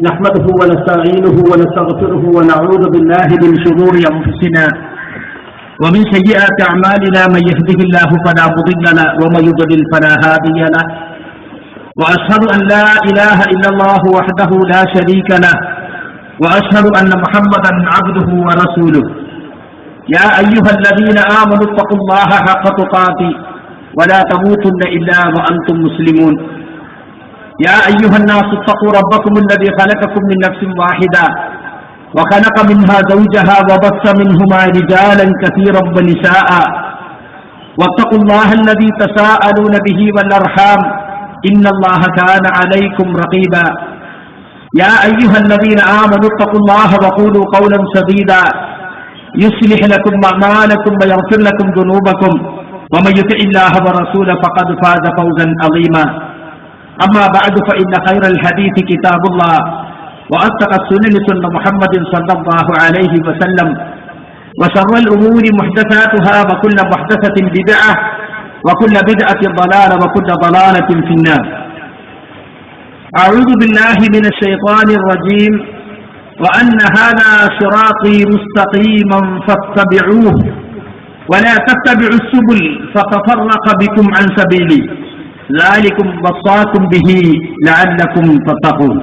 نحمده ونستعينه ونستغفره ونعوذ بالله من شرور أنفسنا ومن سيئات أعمالنا من يهده الله فلا مضل له ومن يضلل فلا هادي له وأشهد أن لا إله إلا الله وحده لا شريك له وأشهد أن محمدا عبده ورسوله يا أيها الذين آمنوا اتقوا الله حق تقاته ولا تموتن إلا وأنتم مسلمون يا أيها الناس اتقوا ربكم الذي خلقكم من نفس واحدة وخلق منها زوجها وبث منهما رجالا كثيرا ونساء واتقوا الله الذي تساءلون به والأرحام إن الله كان عليكم رقيبا يا أيها الذين آمنوا اتقوا الله وقولوا قولا سديدا يصلح لكم أعمالكم ويغفر لكم ذنوبكم ومن يطع الله ورسوله فقد فاز فوزا عظيما أما بعد فإن خير الحديث كتاب الله وأصدق السنن سنة محمد صلى الله عليه وسلم وشر الأمور محدثاتها وكل محدثة بدعة وكل بدعة ضلالة وكل ضلالة في النار. أعوذ بالله من الشيطان الرجيم وأن هذا صراطي مستقيما فاتبعوه ولا تتبعوا السبل فتفرق بكم عن سبيلي ذلكم وصاكم به لعلكم تتقون.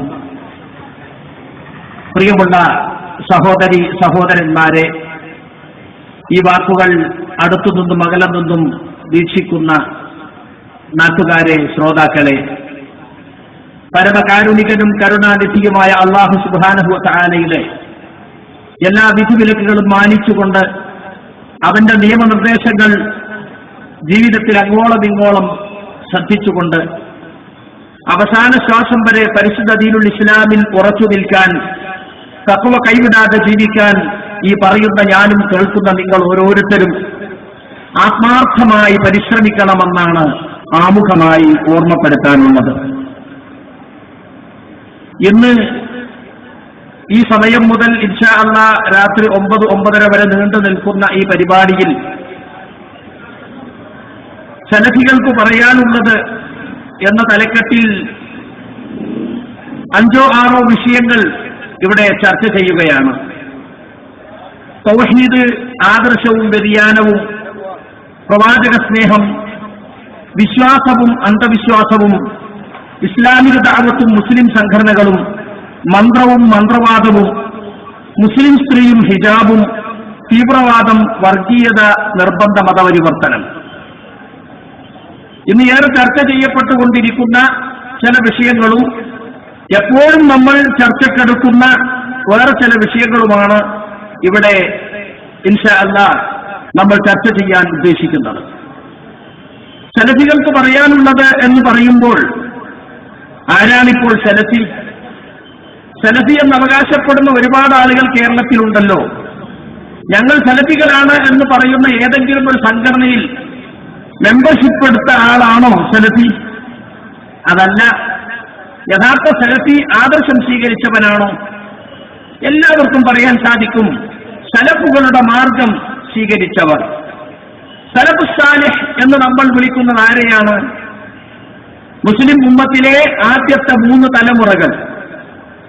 പ്രിയമുള്ള സഹോദരി സഹോദരന്മാരെ, ഈ വാക്കുകൾ അടുത്തുനിന്നും അകലത്തുനിന്നും വീക്ഷിക്കുന്ന നാട്ടുകാരെ, ശ്രോതാക്കളെ, പരമകാരുണികനും കരുണാനിധിയുമായ അല്ലാഹു സുബ്ഹാനഹു വ തആലയുടെ എല്ലാ വിധിവിലക്കുകളും മാനിച്ചുകൊണ്ട് അവന്റെ നിയമനിർദ്ദേശങ്ങൾ ജീവിതത്തിൽ അങ്ങോളം ഇങ്ങോളം ശ്രദ്ധിച്ചുകൊണ്ട് അവസാന ശ്വാസം വരെ പരിശുദ്ധ ദീനുൽ ഇസ്ലാമിൽ ഉറച്ചു നിൽക്കാൻ, തഖ്വ കൈവിടാതെ ജീവിക്കാൻ ഈ പറയുന്ന ഞാനും കേൾക്കുന്ന നിങ്ങൾ ഓരോരുത്തരും ആത്മാർത്ഥമായി പരിശ്രമിക്കണമെന്നാണ് ആമുഖമായി ഓർമ്മപ്പെടുത്താനുള്ളത്. ഇന്ന് ഈ സമയം മുതൽ ഇൻഷാ അല്ലാഹ് രാത്രി 9-9:30 വരെ നീണ്ടു നിൽക്കുന്ന ഈ പരിപാടിയിൽ സലഫികൾക്ക് പറയാനുള്ളത് എന്ന തലക്കെട്ടിൽ 5-6 വിഷയങ്ങൾ ഇവിടെ ചർച്ച ചെയ്യുകയാണ്. തൗഹീദ്, ആദർശവും വ്യതിയാനവും, പ്രവാചക സ്നേഹം, വിശ്വാസവും അന്ധവിശ്വാസവും, ഇസ്ലാമിക ദഅവത്തും മുസ്ലിം സംഘടനകളും, മന്ത്രവും മന്ത്രവാദവും, മുസ്ലിം സ്ത്രീയും ഹിജാബും, തീവ്രവാദം, വർഗീയത, നിർബന്ധ മതപരിവർത്തനം. ഇന്ന് ഏറെ ചർച്ച ചെയ്യപ്പെട്ടുകൊണ്ടിരിക്കുന്ന ചില വിഷയങ്ങളും എപ്പോഴും നമ്മൾ ചർച്ചക്കെടുക്കുന്ന വേറെ ചില വിഷയങ്ങളുമാണ് ഇവിടെ ഇൻഷാ അല്ലാഹ് നമ്മൾ ചർച്ച ചെയ്യാൻ ഉദ്ദേശിക്കുന്നത്. സലഫികൾക്ക് പറയാനുള്ളത് എന്ന് പറയുമ്പോൾ ആരാണിപ്പോൾ സലഫി? സലഫി എന്ന് അവകാശപ്പെടുന്ന ഒരുപാട് ആളുകൾ കേരളത്തിലുണ്ടല്ലോ. ഞങ്ങൾ സലഫികളാണ് എന്ന് പറയുന്ന ഏതെങ്കിലും ഒരു സംഘടനയിൽ മെമ്പർഷിപ്പ് എടുത്ത ആളാണോ സലഫി? അതല്ല. യഥാർത്ഥ സലഫി ആദർശം സ്വീകരിച്ചവനാണോ? എല്ലാവർക്കും പറയാൻ സാധിക്കും, സലഫുകളുടെ മാർഗം സ്വീകരിച്ചവർ. സലഫ് സാലിഹ് എന്ന് നമ്മൾ വിളിക്കുന്നത് ആരെയാണ്? മുസ്ലിം ഉമ്മത്തിലെ ആദ്യത്തെ 3 തലമുറകൾ.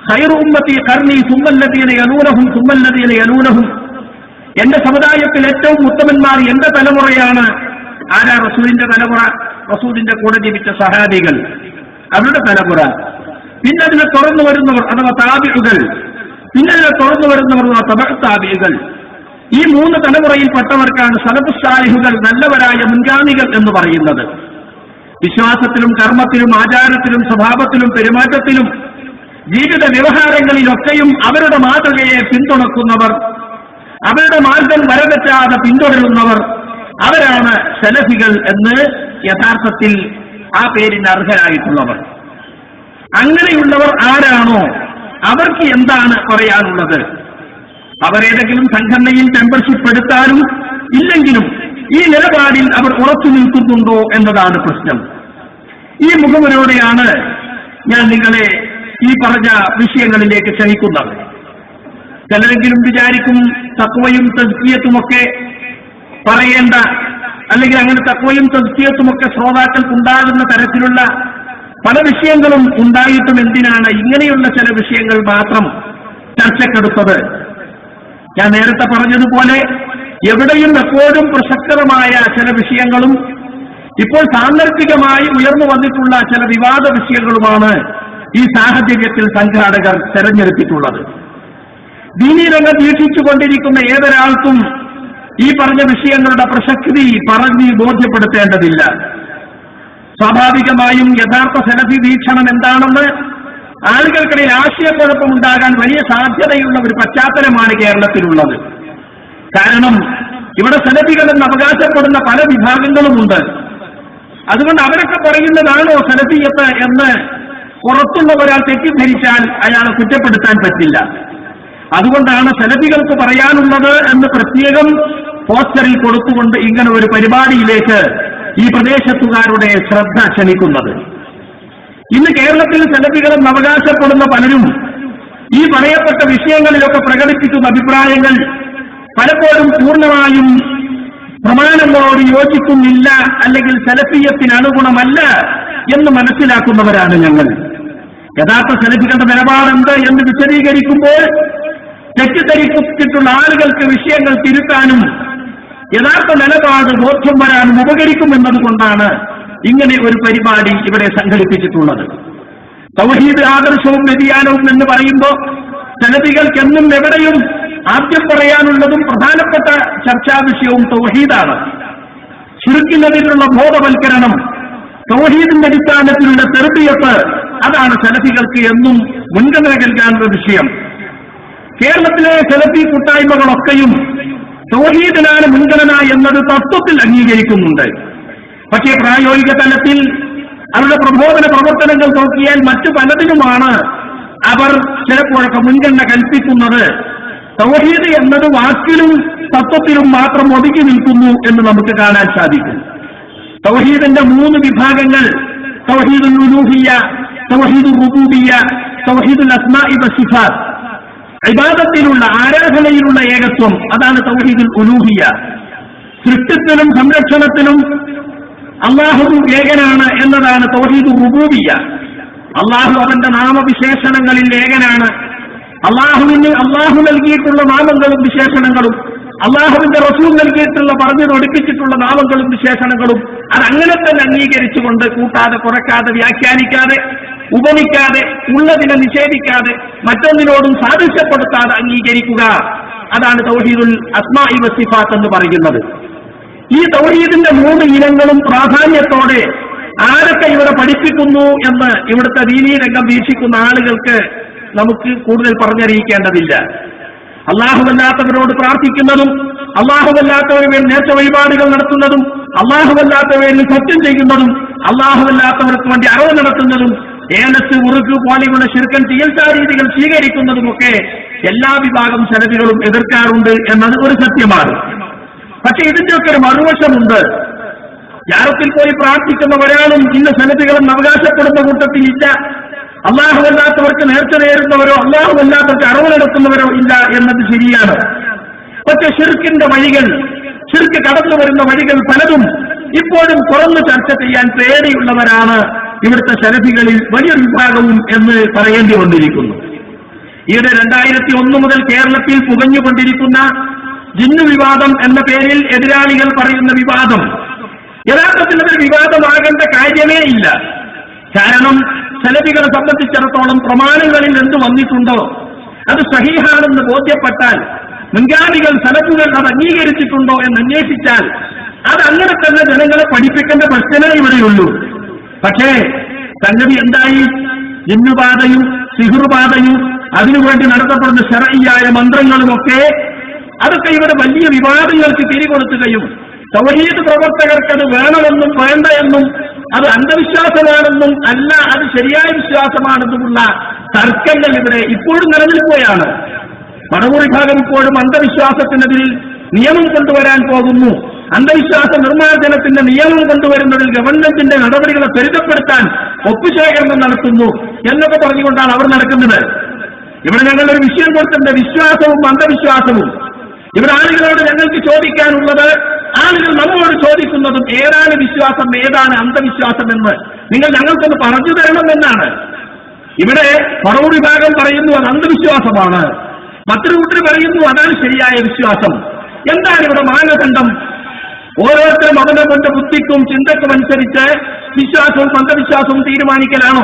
ഖൈറു ഉമ്മത്തി ഖർനി സുമ്മല്ലദീന യലൂനഹും സുമ്മല്ലദീന യലൂനഹും. എന്റെ സമുദായത്തിൽ ഏറ്റവും ഉത്തമന്മാർ എന്റെ തലമുറയാണ്. ആരാ? റസൂലിന്റെ തലമുറ, റസൂലിന്റെ കൂടെ ജീവിച്ച സഹാബികൾ, അവരുടെ തലമുറ. പിന്നെ അതിനെ തുറന്നു വരുന്നവർ അഥവാ താബിഉകൾ, പിന്നെ അതിനെ തുറന്നു വരുന്നവർ തബഅ താബിഉകൾ. ഈ 3 തലമുറയിൽപ്പെട്ടവർക്കാണ് സലഫ് സാലിഹുകൾ, നല്ലവരായ മുൻഗാമികൾ എന്ന് പറയുന്നത്. വിശ്വാസത്തിലും കർമ്മത്തിലും ആചാരത്തിലും സ്വഭാവത്തിലും പെരുമാറ്റത്തിലും ജീവിത വ്യവഹാരങ്ങളിലൊക്കെയും അവരുടെ മാതൃകയെ പിന്തുണക്കുന്നവർ, അവരുടെ മാർഗം വരതെറ്റാതെ പിന്തുടരുന്നവർ, അവരാണ് സലഫികൾ എന്ന് യഥാർത്ഥത്തിൽ ആ പേരിന് അർഹരായിട്ടുള്ളവർ. അങ്ങനെയുള്ളവർ ആരാണോ അവർക്ക് എന്താണ് പറയാനുള്ളത്? അവരേതെങ്കിലും സംഘടനയിൽ മെമ്പർഷിപ്പ് എടുത്താലും ഇല്ലെങ്കിലും ഈ നിലപാടിൽ അവർ ഉറച്ചു നിൽക്കുന്നുണ്ടോ എന്നതാണ് പ്രശ്നം. ഈ മുഖവരോടെയാണ് ഞാൻ നിങ്ങളെ ഈ പറഞ്ഞ വിഷയങ്ങളിലേക്ക് ക്ഷണിക്കുന്നത്. ചിലരെങ്കിലും വിചാരിക്കും തഖ്വയും തസ്കിയത്തുമൊക്കെ പറയേണ്ട, അല്ലെങ്കിൽ അങ്ങനെ തഖ്വയും തസ്കിയത്തുമൊക്കെ ശ്രോതാക്കൾക്കുണ്ടാകുന്ന തരത്തിലുള്ള പല വിഷയങ്ങളും ഉണ്ടായിട്ടും എന്തിനാണ് ഇങ്ങനെയുള്ള ചില വിഷയങ്ങൾ മാത്രം ചർച്ചക്കെടുത്തത്? ഞാൻ നേരത്തെ പറഞ്ഞതുപോലെ എവിടെയും എപ്പോഴും പ്രസക്തമായ ചില വിഷയങ്ങളും ഇപ്പോൾ സാന്ദർഭികമായി ഉയർന്നു വന്നിട്ടുള്ള ചില വിവാദ വിഷയങ്ങളുമാണ് ഈ സാഹചര്യത്തിൽ സംഘാടകർ തെരഞ്ഞെടുത്തിട്ടുള്ളത്. ദീനീ രംഗം വീക്ഷിച്ചുകൊണ്ടിരിക്കുന്ന ഏതൊരാൾക്കും ഈ പറഞ്ഞ വിഷയങ്ങളുടെ പ്രസക്തി പറഞ്ഞ് ബോധ്യപ്പെടുത്തേണ്ടതില്ല. സ്വാഭാവികമായും യഥാർത്ഥ സലഫി വീക്ഷണം എന്താണെന്ന് ആളുകൾക്കിടയിൽ ആശയക്കുഴപ്പമുണ്ടാകാൻ വലിയ സാധ്യതയുള്ള ഒരു പശ്ചാത്തലമാണ് കേരളത്തിലുള്ളത്. കാരണം ഇവിടെ സലഫികളെന്ന് അവകാശപ്പെടുന്ന പല വിഭാഗങ്ങളുമുണ്ട്. അതുകൊണ്ട് അവരൊക്കെ പറയുന്നതാണോ സലഫിയത്ത് എന്ന് പുറത്തുള്ള ഒരാൾ തെറ്റിദ്ധരിച്ചാൽ അയാളെ കുറ്റപ്പെടുത്താൻ പറ്റില്ല. അതുകൊണ്ടാണ് സലഫികൾക്ക് പറയാനുള്ളത് എന്ന് പ്രത്യേകം പോസ്റ്ററിൽ കൊടുത്തുകൊണ്ട് ഇങ്ങനെ ഒരു പരിപാടിയിലേക്ക് ഈ പ്രദേശത്തുകാരുടെ ശ്രദ്ധ ക്ഷണിക്കുന്നത്. ഇന്ന് കേരളത്തിൽ സലഫികളെന്ന് അവകാശപ്പെടുന്ന പലരും ഈ പറയപ്പെട്ട വിഷയങ്ങളിലൊക്കെ പ്രകടിപ്പിക്കുന്ന അഭിപ്രായങ്ങൾ പലപ്പോഴും പൂർണ്ണമായും പ്രമാണങ്ങളോട് യോജിക്കുന്നില്ല, അല്ലെങ്കിൽ സലഫിയത്തിന് അനുഗുണമല്ല എന്ന് മനസ്സിലാക്കുന്നവരാണ് ഞങ്ങൾ. യഥാർത്ഥ സലഫികളുടെ നിലപാടെന്ത് എന്ന് വിശദീകരിക്കുമ്പോൾ തെറ്റിദ്ധരിച്ചിട്ടുള്ള ആളുകൾക്ക് വിഷയങ്ങൾ തിരുത്താനും യഥാർത്ഥ നിലപാട് ബോധ്യം വരാനും ഉപകരിക്കുമെന്നതുകൊണ്ടാണ് ഇങ്ങനെ ഒരു പരിപാടി ഇവിടെ സംഘടിപ്പിച്ചിട്ടുള്ളത്. തൗഹീദ് ആദർശവും വ്യതിയാനവും എന്ന് പറയുമ്പോൾ സലഫികൾക്കെന്നും എവിടെയും ആദ്യം പറയാനുള്ളതും പ്രധാനപ്പെട്ട ചർച്ചാ വിഷയവും തൗഹീദാണ്. ശിർക്കിനെതിരെയുള്ള ബോധവൽക്കരണം, തൗഹീദിന്റെ അടിസ്ഥാനത്തിലുള്ള തെർബിയത്ത്, അതാണ് സലഫികൾക്ക് എന്നും മുൻഗണന നൽകാനുള്ള വിഷയം. കേരളത്തിലെ സലഫി കൂട്ടായ്മകളൊക്കെയും തൗഹീദിനാണ് മുൻഗണന എന്നത് തത്വത്തിൽ അംഗീകരിക്കുന്നുണ്ട്. പക്ഷേ പ്രായോഗിക തലത്തിൽ അവരുടെ പ്രബോധന പ്രവർത്തനങ്ങൾ നോക്കിയാൽ മറ്റു പലതിനുമാണ് അവർ ചിലപ്പോഴൊക്കെ മുൻഗണന കൽപ്പിക്കുന്നത്. തൗഹീദ് എന്നത് വാക്കിലും തത്വത്തിലും മാത്രം ഒതുക്കി നിൽക്കുന്നു എന്ന് നമുക്ക് കാണാൻ സാധിക്കും. തൗഹീദിന്റെ 3 വിഭാഗങ്ങൾ, തൗഹീദുൽ ഉലൂഹിയ്യ, തൗഹീദുൽ റുബൂബിയ്യ, തൗഹീദുൽ അസ്മാഇ വസിഫാത്ത്, ഇബാദത്തിലുള്ള ആരാധനയിലുള്ള ഏകത്വം, അതാണ് തൗഹീദുൽ ഉലൂഹിയ്യ. സൃഷ്ടിപ്പിലും സംരക്ഷണത്തിലും അള്ളാഹു ഏകനാണ് എന്നതാണ് തൗഹീദുൽ റുബൂബിയ്യ. അള്ളാഹു അവന്റെ നാമവിശേഷണങ്ങളിൽ ഏകനാണ്. അള്ളാഹുവിന് അള്ളാഹു നൽകിയിട്ടുള്ള നാമങ്ങളും വിശേഷണങ്ങളും, അള്ളാഹുവിന്റെ റസൂൽ നൽകിയിട്ടുള്ള പറഞ്ഞു പഠിപ്പിച്ചിട്ടുള്ള നാമങ്ങളും വിശേഷണങ്ങളും അതങ്ങനെ തന്നെ അംഗീകരിച്ചുകൊണ്ട് കൂട്ടാതെ കുറയ്ക്കാതെ വ്യാഖ്യാനിക്കാതെ ഉപമിക്കാതെ ഉള്ളതിനെ നിഷേധിക്കാതെ മറ്റൊന്നിനോടും സാദൃശ്യപ്പെടുത്താതെ അംഗീകരിക്കുക, അതാണ് തൗഹീദുൽ അസ്മാഇ വസിഫാത്ത് എന്ന് പറയുന്നത്. ഈ തൗഹീദിന്റെ 3 ഇനങ്ങളും പ്രാധാന്യത്തോടെ ആരൊക്കെ ഇവിടെ പഠിപ്പിക്കുന്നു എന്ന് ഇവിടുത്തെ ദീനീ രംഗം വീക്ഷിക്കുന്ന ആളുകൾക്ക് നമുക്ക് കൂടുതൽ പറഞ്ഞറിയിക്കേണ്ടതില്ല. അള്ളാഹുവല്ലാത്തവരോട് പ്രാർത്ഥിക്കുന്നതും അള്ളാഹുവല്ലാത്തവരുടെ നേർച്ച വഴിപാടുകൾ നടത്തുന്നതും അള്ളാഹുവല്ലാത്തവരിൽ സത്യം ചെയ്യുന്നതും അള്ളാഹുവല്ലാത്തവർക്ക് വേണ്ടി അറിവ് നടത്തുന്നതും ഏലത്ത് ഉറുക്ക് പോലെയുള്ള ശിർക്കൻ ചികിത്സാ രീതികൾ സ്വീകരിക്കുന്നതുമൊക്കെ എല്ലാ വിഭാഗം സലഫികളും എതിർക്കാറുണ്ട് എന്നത് ഒരു സത്യമാണ്. പക്ഷെ ഇതിന്റെയൊക്കെ ഒരു മറുവശമുണ്ട്. യാറത്തിൽ പോയി പ്രാർത്ഥിക്കുന്ന ഒരാളും ഇന്ന് സലഫികളെന്ന് അവകാശപ്പെടുന്ന കൂട്ടത്തിലില്ല. അള്ളാഹുവല്ലാത്തവർക്ക് നേർച്ച നേരുന്നവരോ അള്ളാഹുവല്ലാത്തവർക്ക് അറിവ് നടത്തുന്നവരോ ഇല്ല എന്നത് ശരിയാണ്. പക്ഷെ ഷിർക്കിന്റെ വഴികൾ, ഷിർക്ക് കടന്നു വരുന്ന വഴികൾ പലതും ഇപ്പോഴും തുറന്നു ചർച്ച ചെയ്യാൻ പേടിയുള്ളവരാണ് ഇവിടുത്തെ സലഫികളിൽ വലിയൊരു വിഭാഗവും എന്ന് പറയേണ്ടി വന്നിരിക്കുന്നു. ഈയിടെ 2001 മുതൽ കേരളത്തിൽ പുകഞ്ഞുകൊണ്ടിരിക്കുന്ന ജിന്നു വിവാദം എന്ന പേരിൽ എതിരാളികൾ പറയുന്ന വിവാദം യഥാർത്ഥത്തിൽ അതൊരു വിവാദമാകേണ്ട കാര്യമേ ഇല്ല. കാരണം സലഫികളെ സംബന്ധിച്ചിടത്തോളം പ്രമാണങ്ങളിൽ എന്ത് വന്നിട്ടുണ്ടോ അത് സഹീഹാണെന്ന് ബോധ്യപ്പെട്ടാൽ, മുൻഗാമികൾ സലഫുകൾ അത് അംഗീകരിച്ചിട്ടുണ്ടോ എന്ന് അന്വേഷിച്ചാൽ അത് അങ്ങനെ തന്നെ ജനങ്ങളെ പഠിപ്പിക്കേണ്ട പ്രശ്നമേ ഇവിടെയുള്ളൂ. പക്ഷേ സംഗതി എന്തായി? ജിന്നുബാധയും സിഹുർബാധയും അതിനുവേണ്ടി നടത്തപ്പെടുന്ന ശർഈയായ മന്ത്രങ്ങളുമൊക്കെ അതൊക്കെ ഇവിടെ വലിയ വിവാദങ്ങൾക്ക് തിരികൊടുത്തുകയും തൗഹീദ് പ്രവർത്തകർക്കത് വേണമെന്നും വേണ്ട എന്നും അത് അന്ധവിശ്വാസമാണെന്നും അല്ല അത് ശരിയായ വിശ്വാസമാണെന്നുമുള്ള തർക്കങ്ങൾ ഇവിടെ ഇപ്പോഴും നിലനിൽക്കുകയാണ്. മടവൂർ വിഭാഗം ഇപ്പോഴും അന്ധവിശ്വാസത്തിനെതിരിൽ നിയമം കൊണ്ടുവരാൻ പോകുന്നു, അന്ധവിശ്വാസ നിർമ്മാർജ്ജനത്തിന്റെ നിയമം കൊണ്ടുവരുന്നതിൽ ഗവൺമെന്റിന്റെ നടപടികളെ ത്വരിതപ്പെടുത്താൻ ഒപ്പുശേഖരണം നടത്തുന്നു എന്നൊക്കെ പറഞ്ഞുകൊണ്ടാണ് അവർ നടക്കുന്നത്. ഇവിടെ ഞങ്ങളൊരു വിഷയം കൊടുത്തിട്ടുണ്ട്, വിശ്വാസവും അന്ധവിശ്വാസവും. ഇവിടെ ആളുകളോട് ഞങ്ങൾക്ക് ചോദിക്കാനുള്ളത്, ആളുകൾ നമ്മോട് ചോദിക്കുന്നതും ഏതാണ് വിശ്വാസം ഏതാണ് അന്ധവിശ്വാസം എന്ന് നിങ്ങൾ ഞങ്ങൾക്കൊന്ന് പറഞ്ഞു തരണം എന്നാണ്. ഇവിടെ മറു വിഭാഗം പറയുന്നു അത് അന്ധവിശ്വാസമാണ്, മറ്റൊരു കൂട്ടർ പറയുന്നു അതാണ് ശരിയായ വിശ്വാസം. എന്താണ് ഇവിടെ മാനദണ്ഡം? ഓരോരുത്തരും അവനവന്റെ ബുദ്ധിക്കും ചിന്തക്കും അനുസരിച്ച് വിശ്വാസവും അന്ധവിശ്വാസവും തീരുമാനിക്കലാണോ?